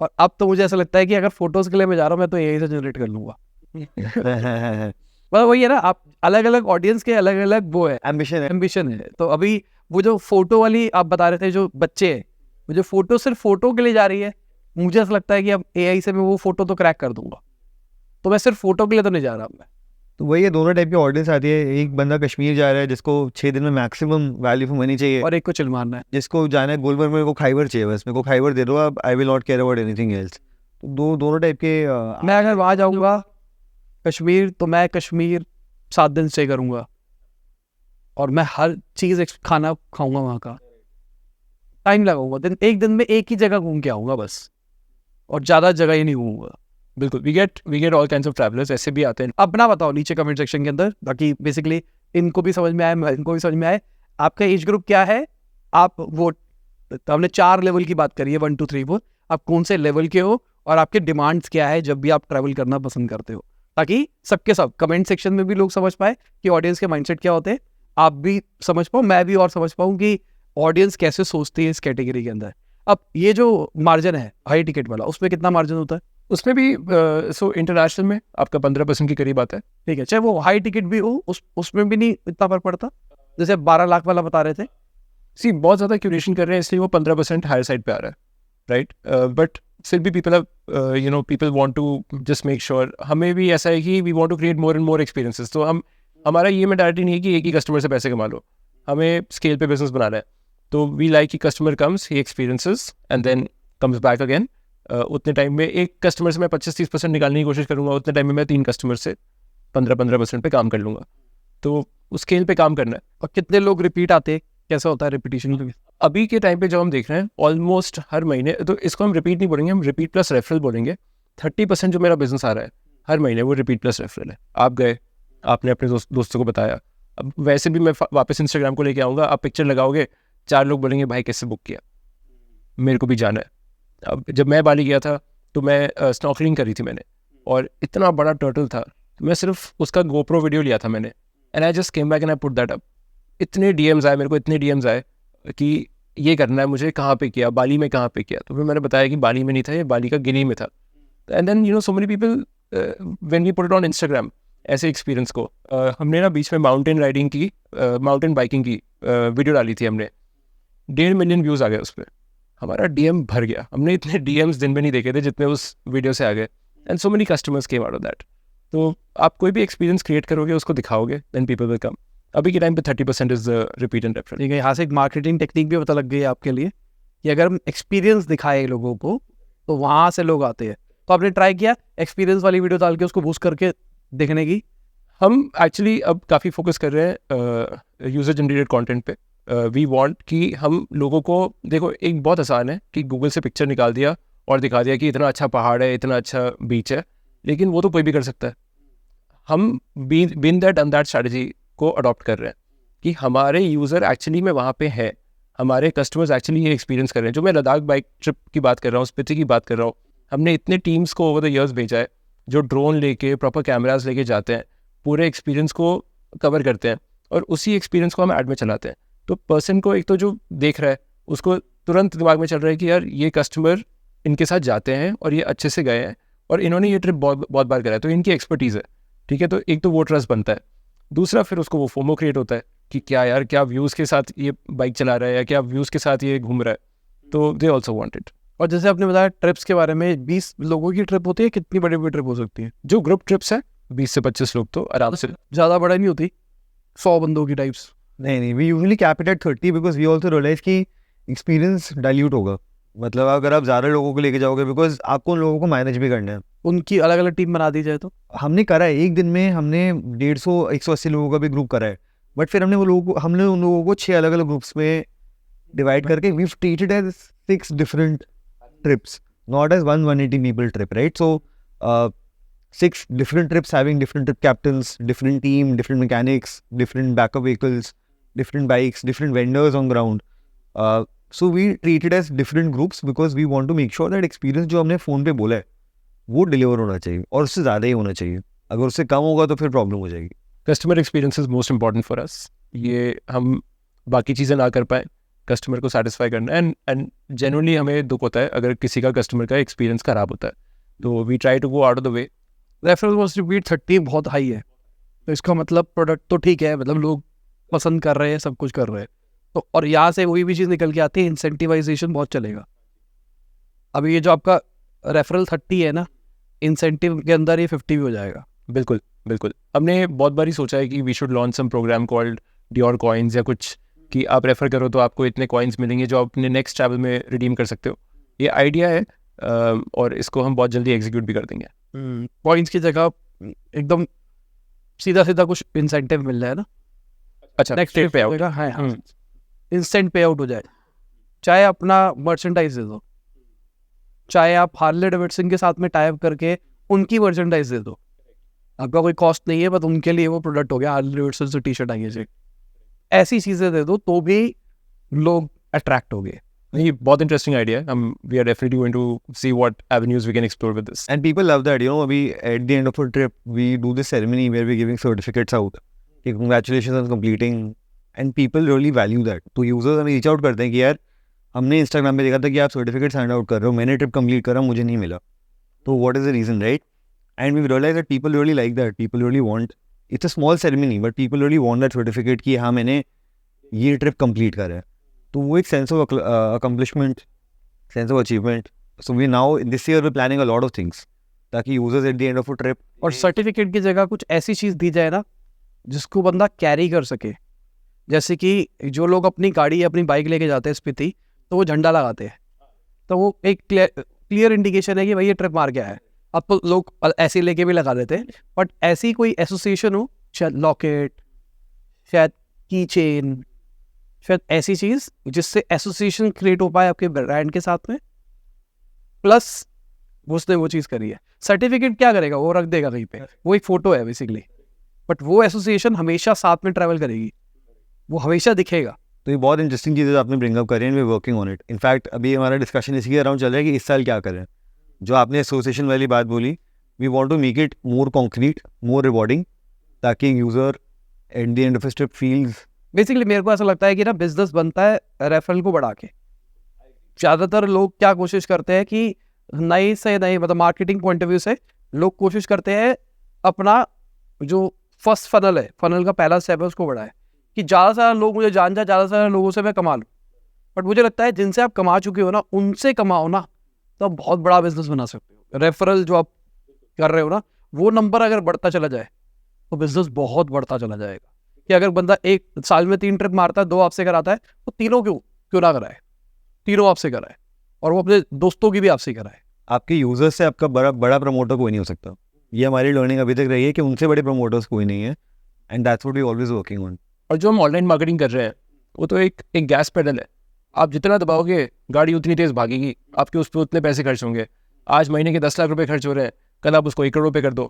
और अब तो मुझे ऐसा लगता है कि अगर फोटोज के लिए मैं जा रहा हूँ, मैं तो यही से जनरेट कर लूंगा। मतलब वही है ना, आप अलग अलग ऑडियंस के अलग अलग वो है, एम्बिशन है। तो अभी वो जो फोटो वाली आप बता रहे थे, जो बच्चे हैं, वो जो फोटो सिर्फ फोटो के लिए जा रही है, मुझे ऐसा लगता है कि अब AI से मैं वो फोटो तो क्रैक कर दूंगा, तो मैं सिर्फ फोटो के लिए तो नहीं जा रहा मैं। तो वही है, दोनों टाइप की ऑडियंस आती है। एक बंदा कश्मीर जा रहा है जिसको 6 दिन में मैक्सिमम वैल्यू फॉर मनी चाहिए, और एक को चिल मारना है, जिसको जाना है गुलमर्ग में, मेरे को खाइबर चाहिए, बस मेरे को खाइबर दे दो आप, I will not care about anything else. तो दोनों टाइप के मैं अगर वहाँ जाऊँगा कश्मीर, तो मैं कश्मीर 7 दिन स्टे करूँगा, और मैं हर चीज़ खाना खाऊंगा वहाँ का, टाइम लगाऊंगा। एक दिन में एक ही जगह घूम के आऊँगा बस, और ज़्यादा जगह ही नहीं घूमूंगा। बिल्कुल, we get all kinds of travellers, ऐसे भी आते हैं। अपना बताओ नीचे कमेंट सेक्शन के अंदर, ताकि बेसिकली इनको भी समझ में आए, इनको भी समझ में आए आपका एज ग्रुप क्या है। आप वो, तो हमने 4 लेवल की बात करी है, 1 2 3 4। आप कौन से लेवल के हो, और आपके डिमांड्स क्या है जब भी आप ट्रैवल करना पसंद करते हो, ताकि सबके सब कमेंट सेक्शन में भी लोग समझ पाए कि ऑडियंस के माइंडसेट क्या होते हैं, आप भी समझ पाओ, मैं भी और समझ पाऊँ कि ऑडियंस कैसे सोचती है इस कैटेगरी के अंदर। अब ये जो मार्जिन है हाई टिकट वाला, उसमें कितना मार्जिन होता है? उसमें भी इंटरनेशनल में आपका 15% के करीब आता है। ठीक है, चाहे वो हाई टिकट भी हो, उसमें भी नहीं इतना फर्क पड़ता। जैसे 12 लाख वाला बता रहे थे, बहुत ज़्यादा क्यूरेशन कर रहे हैं, इसलिए वो 15% हायर साइड पे आ रहा है, राइट। बट still भी people want to just make sure। हमें भी ऐसा है कि we want to create more and more experiences। तो हमारा ये मेंटालिटी नहीं है कि एक ही कस्टमर से पैसे कमा लो, हमें स्केल पे बिजनेस बनाना है। तो वी लाइक कि customer comes, he experiences and then comes back again. उतने टाइम में एक कस्टमर से मैं 25-30% निकालने की कोशिश करूँगा, उतने टाइम में मैं 3 कस्टमर से 15% पे काम कर लूँगा। तो उस स्केल पे काम करना है। और कितने लोग रिपीट आते हैं, कैसा होता है रिपीटिशन? अभी के टाइम पे जो हम देख रहे हैं ऑलमोस्ट हर महीने, तो इसको हम रिपीट नहीं बोलेंगे, हम रिपीट प्लस रेफरल बोलेंगे। 30% जो मेरा बिजनेस आ रहा है हर महीने, वो रिपीट प्लस रेफरल है। आप गए, आपने अपने दोस्तों को बताया, अब वैसे भी मैं वापस इंस्टाग्राम को लेके आऊँगा, आप पिक्चर लगाओगे, 4 लोग बोलेंगे भाई कैसे बुक किया, मेरे को भी जाना है। अब जब मैं बाली गया था तो मैं स्नॉर्कलिंग करी थी मैंने, और इतना बड़ा टर्टल था, मैं सिर्फ उसका GoPro वीडियो लिया था मैंने, and I just came back and I put that up. इतने DMs आए मेरे को, इतने DMs आए कि ये करना है मुझे, कहाँ पे किया, बाली में कहाँ पे किया। तो फिर मैंने बताया कि बाली में नहीं था, ये बाली का गिनी में था। And then so many people when we put it on Instagram, ऐसे एक्सपीरियंस को हमने ना बीच में माउंटेन राइडिंग की, माउंटेन बाइकिंग की वीडियो डाली थी हमने, 1.5 मिलियन व्यूज़ आ गए उस पर। हमारा डीएम भर गया, हमने इतने डीएम्स दिन में नहीं देखे थे जितने उस वीडियो से आ गए, and so many customers came out of that. तो आप कोई भी एक्सपीरियंस क्रिएट करोगे, उसको दिखाओगे, देन पीपल विल कम। अभी के टाइम पे 30% इज रिपीट एंड रेफरल। ठीक है, यहाँ से एक मार्केटिंग टेक्निक भी पता लग गई है आपके लिए कि अगर हम एक्सपीरियंस दिखाए लोगों को तो वहाँ से लोग आते हैं। तो आपने ट्राई किया एक्सपीरियंस वाली वीडियो डाल के उसको बूस्ट करके देखने की? हम एक्चुअली अब काफ़ी फोकस कर रहे हैं यूज़र जनरेटेड कंटेंट पे। वी वांट कि हम लोगों को, देखो एक बहुत आसान है कि गूगल से पिक्चर निकाल दिया और दिखा दिया कि इतना अच्छा पहाड़ है, इतना अच्छा बीच है, लेकिन वो तो कोई भी कर सकता है। हम been that done that strategy को अडॉप्ट कर रहे हैं कि हमारे यूज़र एक्चुअली में वहाँ पे है, हमारे कस्टमर्स एक्चुअली ये एक्सपीरियंस कर रहे हैं। जो मैं लद्दाख बाइक ट्रिप की बात कर रहा हूँ, स्पीति की बात कर रहा हूँ, हमने इतने टीम्स को ओवर द ईयर्स भेजा है जो ड्रोन लेके प्रॉपर कैमराज लेके जाते हैं, पूरे एक्सपीरियंस को कवर करते हैं और उसी एक्सपीरियंस को हम ऐड में चलाते हैं। तो पर्सन को एक तो जो देख रहा है उसको तुरंत दिमाग में चल रहा है कि यार ये कस्टमर इनके साथ जाते हैं और ये अच्छे से गए हैं और इन्होंने ये ट्रिप बहुत बार करा है, तो इनकी एक्सपर्टीज़ है, ठीक है। तो एक तो वो ट्रस्ट बनता है। दूसरा फिर उसको वो फोमो क्रिएट होता है कि क्या यार, क्या व्यूज़ के साथ ये बाइक चला रहा है या क्या व्यूज़ के साथ ये घूम रहा है, तो दे ऑल्सो वांट इट। और जैसे आपने बताया ट्रिप्स के बारे में, 20 लोगों की ट्रिप होती है, कितनी बड़ी बड़ी ट्रिप हो सकती है? जो ग्रुप ट्रिप्स है 20 से 25 लोग तो आराम से। ज़्यादा बड़ा नहीं होती, 100 बंदों की टाइप्स? नहीं, we usually cap it at 30 because we also realise कि एक्सपीरियंस डाइल्यूट होगा। मतलब अगर आप ज़्यादा लोगों को लेके जाओगे, बिकॉज आपको उन लोगों को मैनेज भी करना है। उनकी अलग अलग टीम बना दी जाए तो? हमने करा है, एक दिन में हमने 150-180 लोगों का भी ग्रुप करा है, बट फिर हमने उन लोगों को 6 अलग अलग ग्रुप्स में डिवाइड करके we treated as 6 different trips, not as 180 people trip, right? So 6 different trips having different trip captains, different team, different mechanics, different backup vehicles, different bikes, different vendors on ground. So we treat it as different groups because we want to make sure that experience जो हमने phone पे बोला है वो deliver होना चाहिए और उससे ज़्यादा ही होना चाहिए। अगर उससे कम होगा तो फिर प्रॉब्लम हो जाएगी। Customer experience is most important for us. ये हम बाकी चीज़ें ना कर पाए, कस्टमर को सेटिस्फाई करना, एंड जेन्युइनली हमें दुख होता है अगर किसी का कस्टमर का एक्सपीरियंस खराब होता है, तो we try to go out of the way. Referral versus repeat 30 बहुत हाई है, तो इसका मतलब प्रोडक्ट तो ठीक है, मतलब लोग पसंद कर रहे हैं, सब कुछ कर रहे हैं, तो और यहाँ से वही भी चीज़ निकल के आती है, इंसेंटिवाइजेशन बहुत चलेगा। अभी ये जो आपका रेफरल 30 है ना, इंसेंटिव के अंदर ये 50 भी हो जाएगा। बिल्कुल बिल्कुल। हमने बहुत बार ही सोचा है कि we should launch some programme called Dior coins या कुछ, कि आप रेफ़र करो तो आपको इतने कॉइन्स मिलेंगे जो आप अपने नेक्स्ट ट्रैवल में रिडीम कर सकते हो। ये आइडिया है और इसको हम बहुत जल्दी एग्जीक्यूट भी कर देंगे। कॉइन्स की जगह एकदम सीधा सीधा कुछ इंसेंटिव मिल रहा है ना। अच्छा, नेक्स्ट पे आउट। हाँ, इंस्टेंट पे आउट हो जाए, चाहे अपना मर्चेंडाइज दे दो, चाहे आप हार्ले डेविडसन के साथ में टाइप करके उनकी मर्चेंडाइज दे दो, आपका कोई कॉस्ट नहीं है, बस उनके लिए वो प्रोडक्ट हो गया। हार्ले डेविडसन से टी शर्ट आई है, ऐसी चीज़ें दे दो तो भी लोग अट्रैक्ट हो गए। ये बहुत इंटरेस्टिंग आइडिया है। हम we are definitely going to see what avenues we can explore with this, and people love that, you know. अभी at the end of a trip we do this ceremony where we giving certificates out कि congratulations on completing, and people really value that. तो users हमें reach out करते हैं कि यार हमने Instagram पे देखा था कि आप सर्टिफिकेट साइन आउट कर रहे हो, मैंने ट्रिप कंप्लीट करा, मुझे नहीं मिला, तो what is the reason, right? And we realise that people really like that, people really want, it's a small ceremony but people really want that certificate कि हाँ मैंने ये ट्रिप कंप्लीट करा है। तो वो एक sense of accomplishment, sense of achievement. So we now this year we planning a lot of things ताकि users at the end of a trip, और सर्टिफिकेट की जगह कुछ ऐसी चीज़ दी जाए ना जिसको बंदा कैरी कर सके। जैसे कि जो लोग अपनी गाड़ी या अपनी बाइक लेके जाते हैं स्पीति, तो वो झंडा लगाते हैं, तो वो एक क्लियर इंडिकेशन है कि भाई ये ट्रिप मार गया है। अब तो लोग ऐसे लेके भी लगा देते हैं, बट ऐसी कोई एसोसिएशन हो, शायद लॉकेट, शायद की चेन, शायद ऐसी चीज़ जिससे एसोसिएशन क्रिएट हो पाए आपके ब्रांड के साथ में, प्लस उसने वो चीज़ करी है। सर्टिफिकेट क्या करेगा, वो रख देगा कहीं पे, वो एक फ़ोटो है बेसिकली, बट वो एसोसिएशन हमेशा साथ में ट्रैवल करेगी, वो हमेशा दिखेगा। तो ये बहुत इंटरेस्टिंग चीज़ें आपने ब्रिंग अप करी है, we working on it. In fact अभी हमारा डिस्कशन इसी के अराउंड चल रहा है कि इस साल क्या करें। जो आपने एसोसिएशन वाली बात बोली, we want to make it more concrete, more rewarding, ताकि user at the end of trip feels. Basically मेरे को ऐसा लगता है कि ना बिजनेस बनता है रेफरल को बढ़ा के। ज़्यादातर लोग क्या कोशिश करते हैं कि नई से नई, मतलब मार्केटिंग पॉइंट ऑफ व्यू से लोग कोशिश करते हैं अपना जो फर्स्ट फनल है, फनल का पहला स्टेप है, उसको बढ़ाए कि ज़्यादा से ज़्यादा लोग मुझे जान जाए, ज़्यादा से ज़्यादा लोगों से मैं कमा लूँ। बट मुझे लगता है जिनसे आप कमा चुके हो ना, उनसे कमाओ ना, तो आप बहुत बड़ा बिजनेस बना सकते हो। रेफरल जो आप कर रहे हो ना, वो नंबर अगर बढ़ता चला जाए तो बिजनेस बहुत बढ़ता चला जाएगा। कि अगर बंदा एक साल में 3 ट्रिप मारता है, 2 आपसे कराता है, तो तीनों क्यों ना कराए, तीनों आपसे कराए, और वो अपने दोस्तों की भी आपसे कराए। आपके यूजर्स से आपका बड़ा प्रमोटर कोई नहीं हो सकता। ये हमारी लर्निंग अभी तक रही है कि उनसे बड़े प्रमोटर्स कोई नहीं है, and that's what we always working on. और जो हम ऑनलाइन मार्केटिंग कर रहे हैं वो तो एक गैस पेडल है। आप जितना दबाओगे गाड़ी उतनी तेज़ भागेगी, आपके उस पर उतने पैसे खर्च होंगे। आज महीने के 10 लाख रुपए खर्च हो रहे हैं, कल आप उसको 1 करोड़ रुपये कर दो,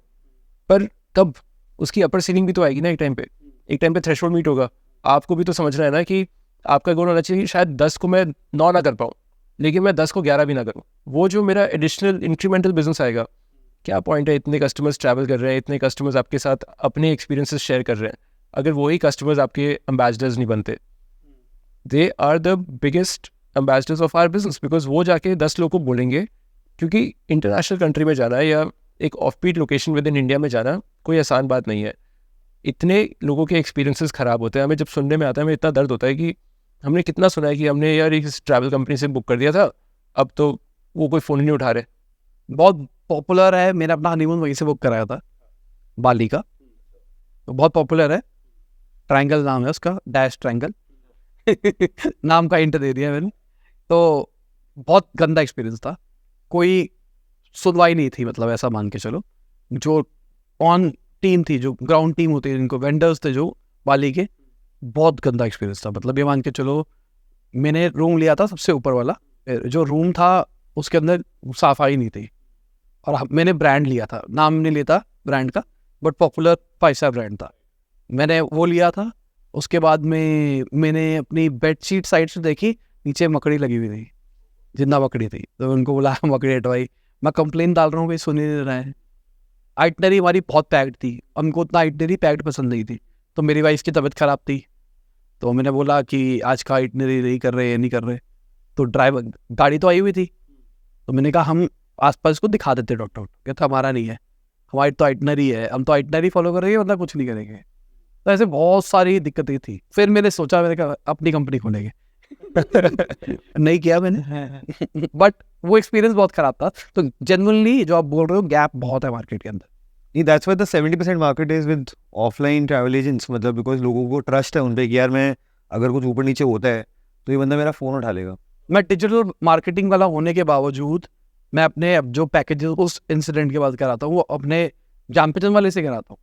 पर तब उसकी अपर सीलिंग भी तो आएगी ना। एक टाइम पे थ्रेशोल्ड मीट होगा। आपको भी तो समझना है ना कि आपका गोल होना चाहिए कि शायद 10 को मैं 9 ना कर पाऊँ, लेकिन मैं 10 को 11 भी ना करूँ। वो जो मेरा एडिशनल इंक्रीमेंटल बिजनेस आएगा, क्या पॉइंट है, इतने कस्टमर्स ट्रैवल कर रहे हैं, इतने कस्टमर्स आपके साथ अपने एक्सपीरियंसेस शेयर कर रहे हैं, अगर वही कस्टमर्स आपके एम्बेसडर्स नहीं बनते, they are the biggest ambassadors of our business, because वो जाके 10 लोगों को बोलेंगे। क्योंकि इंटरनेशनल कंट्री में जाना या एक off beat location within India में जाना कोई आसान बात नहीं है। इतने लोगों के एक्सपीरियंसेस ख़राब होते हैं, हमें जब सुनने में आता है हमें इतना दर्द होता है कि हमने कितना सुना है कि हमने यार इस ट्रैवल कंपनी से बुक कर दिया था, अब तो वो कोई फ़ोन ही नहीं उठा रहे। बहुत पॉपुलर है, मैंने अपना हनीमून वहीं से बुक कराया था, बाली का, तो बहुत पॉपुलर है। ट्रायंगल नाम है उसका, डैश ट्रायंगल नाम का हिंट दे दिया मैंने। तो बहुत गंदा एक्सपीरियंस था, कोई सुनवाई नहीं थी, मतलब ऐसा मान के चलो। जो ऑन टीम थी, जो ग्राउंड टीम होती है, जिनको वेंडर्स थे जो बाली के, बहुत गंदा एक्सपीरियंस था। मतलब ये मान के चलो, मैंने रूम लिया था सबसे ऊपर वाला, जो रूम था उसके अंदर सफाई नहीं थी, और मैंने ब्रांड लिया था, नाम नहीं लेता ब्रांड का, बट पॉपुलर 5 स्टार ब्रांड था, मैंने वो लिया था। उसके बाद में मैंने अपनी बेडशीट साइड से देखी, नीचे मकड़ी लगी हुई थी, जिंदा मकड़ी थी, तो उनको बोला मकड़ी हटवाई। मैं कंप्लेन डाल रहा हूँ, कोई सुन ही नहीं रहा है। आइटनरी हमारी बहुत पैक्ड थी, हमको उतना आइटनरी पैक्ड पसंद नहीं थी, तो मेरी वाइफ की तबीयत ख़राब थी, तो मैंने बोला कि आज का आइटनरी नहीं कर रहे, नहीं कर रहे। तो ड्राइवर, गाड़ी तो आई हुई थी, तो मैंने कहा हम आसपास को दिखा देते डॉक्टर, कहता हमारा नहीं है, हमारी तो आइटनरी है, हम तो आइटनरी फॉलो करेंगे, वरना कुछ नहीं करेंगे। तो ऐसे बहुत सारी दिक्कतें थी। फिर मैंने सोचा, मैंने कहा अपनी कंपनी खोलेंगे नहीं किया मैंने बट वो एक्सपीरियंस बहुत खराब था। तो जेन्युइनली जो आप बोल रहे हो, गैप बहुत है मार्केट के अंदर। नहीं, that's why the 70% market is with offline travel agents, मतलब बिकॉज लोगों को ट्रस्ट है उन पे कि यार मैं अगर कुछ ऊपर नीचे होता है तो ये बंदा मेरा फ़ोन उठा लेगा। मैं डिजिटल मार्केटिंग वाला होने के बावजूद मैं अपने अब जो पैकेजेस उस इंसिडेंट के बाद कराता हूँ, वो अपने जान पहचान वाले से कराता हूँ,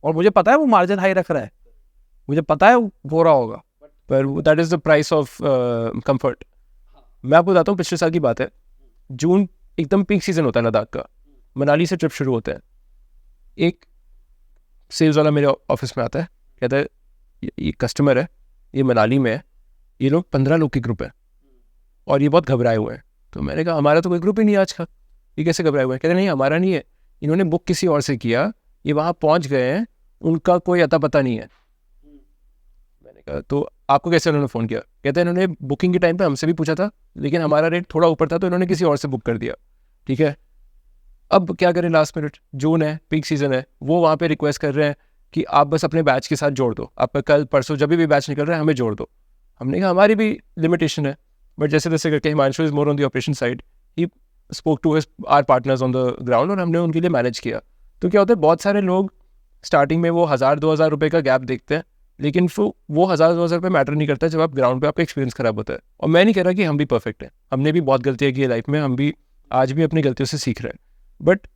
और मुझे पता है वो मार्जिन हाई रख रहा है, मुझे पता है वो हो रहा होगा, पर that is the price of comfort. मैं आपको बताता हूँ, पिछले साल की बात है, जून एकदम पीक सीज़न होता है लद्दाख का, मनाली से ट्रिप शुरू होता है। एक सेल्स वाला मेरे ऑफिस में आता है, कहता है ये कस्टमर है, ये मनाली में है, ये लोग 15 लोग की ग्रुप है और ये बहुत घबराए हुए हैं। तो मैंने कहा हमारा तो कोई ग्रुप ही नहीं है आज का, ये कैसे घबराए हुए हैं? कहते नहीं हमारा नहीं है, इन्होंने बुक किसी और से किया, ये वहाँ पहुँच गए हैं, उनका कोई अता पता नहीं है। मैंने कहा तो आपको कैसे उन्होंने फ़ोन किया? कहते हैं इन्होंने बुकिंग के टाइम पे हमसे भी पूछा था, लेकिन हमारा रेट थोड़ा ऊपर था तो इन्होंने किसी और से बुक कर दिया। ठीक है, अब क्या करें, लास्ट मिनट, जून है, पीक सीज़न है, वो वहाँ पे रिक्वेस्ट कर रहे हैं कि आप बस अपने बैच के साथ जोड़ दो, आपका कल परसों जब भी बैच निकल रहा है हमें जोड़ दो। हमने कहा हमारी भी लिमिटेशन है, बट जैसे तैसे करके Himanshu is more on the operation side, he spoke to our partners on the ground, और हमने उनके लिए मैनेज किया। तो क्या होता है, बहुत सारे लोग स्टार्टिंग में वो 1000-2000 रुपये का गैप देखते हैं, लेकिन फिर वो 1000-2000 रुपये मैटर नहीं करता जब आप ग्राउंड पे आपका एक्सपीरियंस खराब होता है। और मैं नहीं कह रहा कि हम भी परफेक्ट हैं, हमने भी बहुत गलतियाँ की है लाइफ में, हम भी आज भी अपनी गलतियों से सीख रहे हैं, बट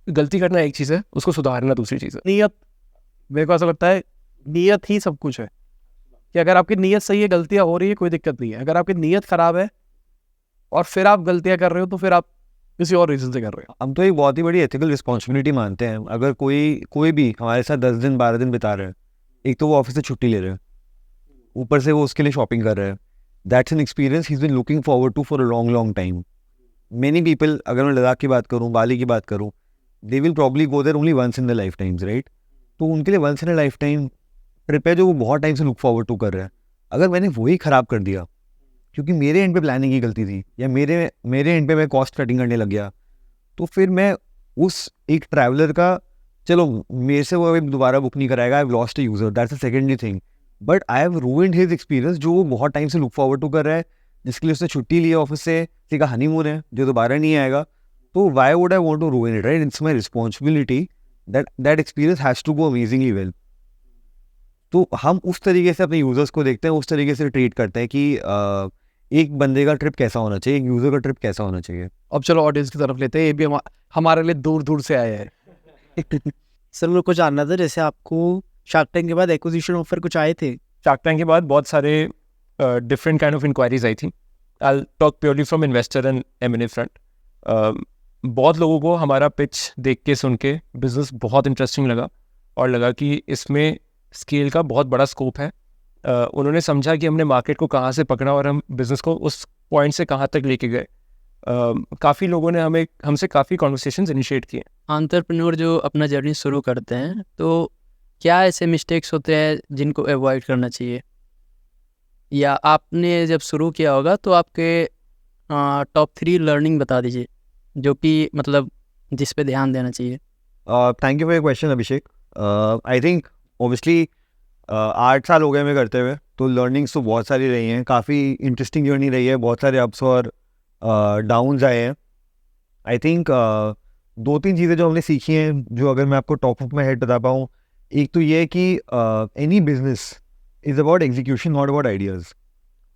गलती करना एक चीज़ है, उसको सुधारना दूसरी चीज़ है। नीयत, मेरे को ऐसा लगता है नीयत ही सब कुछ है, कि अगर आपकी नीयत सही है, गलतियाँ हो रही है, कोई दिक्कत नहीं है। अगर आपकी नीयत खराब है और फिर आप गलतियाँ कर रहे हो, तो फिर आप किसी और रीज़न से कर रहे हो। हम तो एक बहुत ही बड़ी एथिकल रिस्पॉन्सिबिलिटी मानते हैं। अगर कोई भी हमारे साथ 10 दिन 12 दिन बिता रहे हैं, एक तो वो ऑफिस से छुट्टी ले रहे हैं, ऊपर से वो उसके लिए शॉपिंग कर रहे हैं, that's an experience he is been looking forward to for a long long time. Many people, अगर मैं लद्दाख की बात करूँ, बाली की बात करूँ, they will probably go there only once in the life times, right? तो उनके लिए once in a life time trip है जो वो बहुत टाइम से लुक फॉरवर्ड टू कर रहे हैं। अगर मैंने वही ख़राब कर दिया क्योंकि मेरे एंड पे प्लानिंग की गलती थी, या मेरे एंड पे मैं कॉस्ट कटिंग करने लग गया, तो फिर मैं उस एक ट्रैवलर का, चलो मेरे से वो अभी दोबारा बुक नहीं कराएगा, I have lost a user, that's a secondary thing, but I have ruined his experience, जो वो बहुत टाइम से लुक फॉरवर्ड टू कर रहा है, जिसके लिए उसने छुट्टी ली है ऑफिस से, किसी का हनीमून है जो दोबारा नहीं आएगा. तो why would I want to ruin it, right? It's my responsibility that experience has to go amazingly well. तो हम उस तरीके से अपने यूजर्स को देखते हैं, उस तरीके से ट्रीट करते हैं कि एक बंदे का ट्रिप कैसा होना चाहिए, एक यूजर का ट्रिप कैसा होना चाहिए. अब चलो ऑडियंस की तरफ लेते हैं, ये भी हमारे लिए दूर दूर से आए हैं. सर मेरे को जानना था, जैसे आपको शार्क टैंक के बाद एक्विजिशन ऑफर कुछ आए थे? शार्क टैंक के बाद बहुत सारे डिफरेंट काइंड ऑफ इंक्वायरीज आई थी. I talk purely from investor and M&A front. बहुत लोगों को हमारा पिच देख के सुन के बिज़नेस बहुत इंटरेस्टिंग लगा और लगा कि इसमें स्केल का बहुत बड़ा स्कोप है. उन्होंने समझा कि हमने मार्केट को कहाँ से पकड़ा और हम बिज़नेस को उस पॉइंट से कहाँ तक लेके गए. काफ़ी लोगों ने हमसे काफ़ी कॉन्वर्सेशंस इनिशिएट किए. एंटरप्रेन्योर जो अपना जर्नी शुरू करते हैं, तो क्या ऐसे मिस्टेक्स होते हैं जिनको अवॉइड करना चाहिए, या आपने जब शुरू किया होगा तो आपके टॉप 3 लर्निंग बता दीजिए जो कि मतलब जिस पे ध्यान देना चाहिए. Thank you for your question Abhishek. I think obviously 8 साल हो गए मैं करते हुए, तो लर्निंग्स तो बहुत सारी रही हैं. काफ़ी इंटरेस्टिंग जर्नी रही है, बहुत सारे अप्स और डाउन्स आए हैं. आई थिंक 2-3 चीज़ें जो हमने सीखी हैं, जो अगर मैं आपको टॉप ऑफ माई हेड बता पाऊँ, एक तो ये है कि any business is about execution, not about ideas.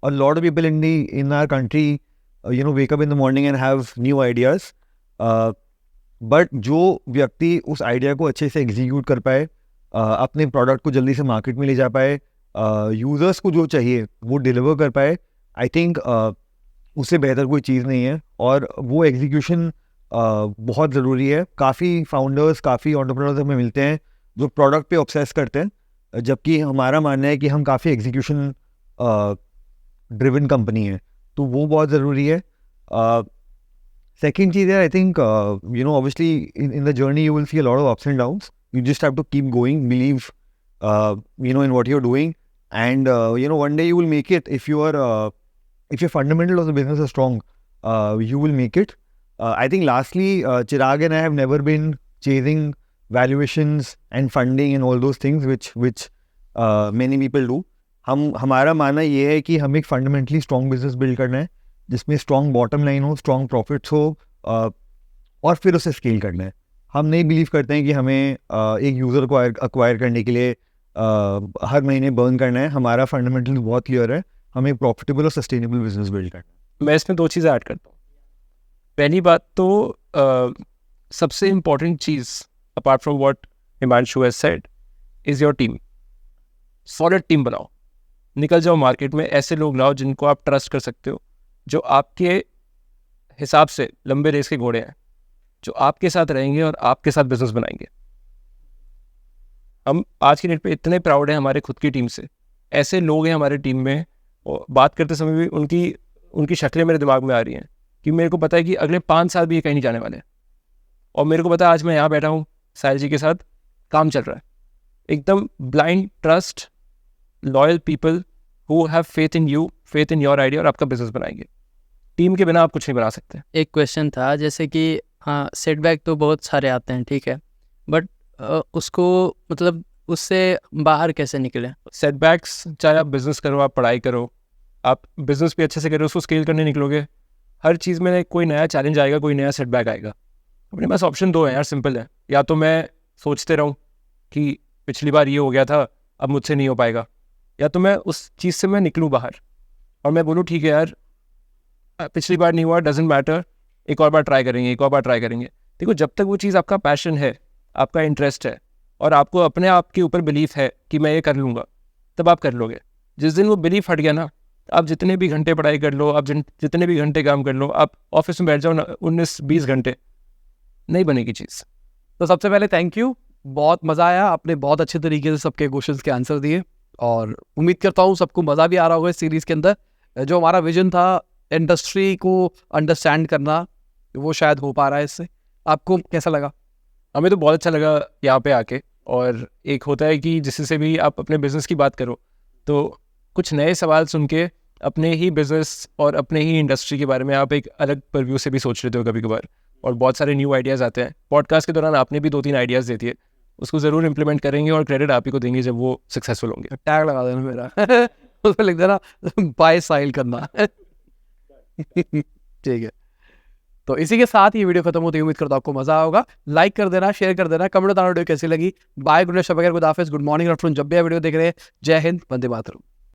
A lot of people in our country wake up in the morning and have new ideas, but जो व्यक्ति उस आइडिया को अच्छे से एग्जीक्यूट कर पाए, अपने प्रोडक्ट को जल्दी से मार्केट में ले जा पाए, यूज़र्स को जो चाहिए वो डिलीवर कर पाए, आई थिंक उससे बेहतर कोई चीज़ नहीं है. और वो एग्जीक्यूशन बहुत ज़रूरी है. काफ़ी फाउंडर्स, काफ़ी एंटरप्रेन्योर्स हमें मिलते हैं जो प्रोडक्ट पे ऑब्सेस करते हैं, जबकि हमारा मानना है कि हम काफ़ी एग्जीक्यूशन ड्रिवन कंपनी है, तो वो बहुत ज़रूरी है. सेकेंड चीज़ है, I think obviously in the journey you will see a lot of ups and downs. You just have to keep going, believe in what you're doing, and one day you will make it. If your fundamental of the business is strong, you will make it. I think lastly, Chirag and I have never been chasing valuations and funding and all those things which many people do. हमारा मानना ये है कि हमें एक fundamentally strong business build करना है, जिसमें स्ट्रॉन्ग बॉटम लाइन हो, स्ट्रॉन्ग प्रॉफिट्स हो, और फिर उसे स्केल करना है. हम नहीं बिलीव करते हैं कि हमें एक यूज़र को अक्वायर करने के लिए हर महीने बर्न करना है. हमारा फंडामेंटल बहुत क्लियर है, हमें प्रॉफिटेबल और सस्टेनेबल बिजनेस बिल्ड करना है. मैं इसमें 2 चीज़ें ऐड करता हूँ. पहली बात तो सबसे important cheese apart from what Himanshu has said is your team. Solid team बनाओ, निकल जाओ मार्केट में, ऐसे लोग लाओ जिनको आप ट्रस्ट कर सकते हो, जो आपके हिसाब से लंबे रेस के घोड़े हैं, जो आपके साथ रहेंगे और आपके साथ बिजनेस बनाएंगे. हम आज की डेट पे इतने प्राउड हैं हमारे खुद की टीम से. ऐसे लोग हैं हमारे टीम में, और बात करते समय भी उनकी शक्लें मेरे दिमाग में आ रही हैं कि मेरे को पता है कि अगले 5 साल भी ये कहीं नहीं जाने वाले हैं. और मेरे को पता है आज मैं यहाँ बैठा हूँ, साहिल जी के साथ काम चल रहा है. एकदम blind trust, loyal people who have faith in you, faith in your idea, और आपका बिजनेस बनाएंगे. टीम के बिना आप कुछ नहीं बना सकते. एक क्वेश्चन था, जैसे कि हाँ सेटबैक तो बहुत सारे आते हैं, ठीक है, बट उसको मतलब उससे बाहर कैसे निकलें? सेटबैक्स, चाहे आप बिजनेस करो, आप पढ़ाई करो, आप बिजनेस भी अच्छे से करो, उसको स्केल करने निकलोगे, हर चीज़ में कोई नया चैलेंज आएगा, कोई नया सेटबैक आएगा. अपने पास ऑप्शन 2 है यार, सिंपल है. या तो मैं सोचते रहूँ कि पिछली बार ये हो गया था, अब मुझसे नहीं हो पाएगा, या तो मैं उस चीज़ से मैं निकलूँ बाहर और मैं बोलूँ ठीक है यार, पिछली बार नहीं हुआ, डजेंट मैटर, एक और बार ट्राई करेंगे, एक और बार ट्राई करेंगे. देखो, जब तक वो चीज़ आपका पैशन है, आपका इंटरेस्ट है, और आपको अपने आप के ऊपर बिलीफ है कि मैं ये कर लूँगा, तब आप कर लोगे. जिस दिन वो बिलीफ हट गया ना, आप जितने भी घंटे पढ़ाई कर लो, आप जितने भी घंटे काम कर लो, आप ऑफिस में बैठ जाओ 19-20 घंटे, नहीं बनेगी चीज़. तो सबसे पहले थैंक यू, बहुत मज़ा आया, आपने बहुत अच्छे तरीके से सबके क्वेश्चंस के आंसर दिए, और उम्मीद करता हूँ सबको मज़ा भी आ रहा होगा इस सीरीज़ के अंदर. जो हमारा विजन था इंडस्ट्री को अंडरस्टैंड करना, वो शायद हो पा रहा है इससे. आपको कैसा लगा? हमें तो बहुत अच्छा लगा यहाँ पे आके. और एक होता है कि जिससे भी आप अपने बिज़नेस की बात करो तो कुछ नए सवाल सुन के अपने ही बिज़नेस और अपने ही इंडस्ट्री के बारे में आप एक अलग परव्यू से भी सोच लेते हो कभी कभार, और बहुत सारे न्यू आइडियाज़ आते हैं. पॉडकास्ट के दौरान आपने भी 2-3 आइडियाज़ दे दिए, उसको ज़रूर इम्प्लीमेंट करेंगे और क्रेडिट आप ही को देंगे जब वो सक्सेसफुल होंगे। टैग लगा देना मेरा उसमें लिख देना बाय साहिल करना ठीक है। तो इसी के साथ ये वीडियो खत्म होती है। उम्मीद करता हूं आपको मजा होगा। लाइक कर देना, शेयर कर देना, कमेंट बताना वीडियो कैसी लगी। बाय, गुड नाइट, शब बखैर, गुड हाफिज़, गुड मॉर्निंग, आफ्टरनून, जब भी आप वीडियो देख रहे हैं। जय हिंद, वंदे मातरम।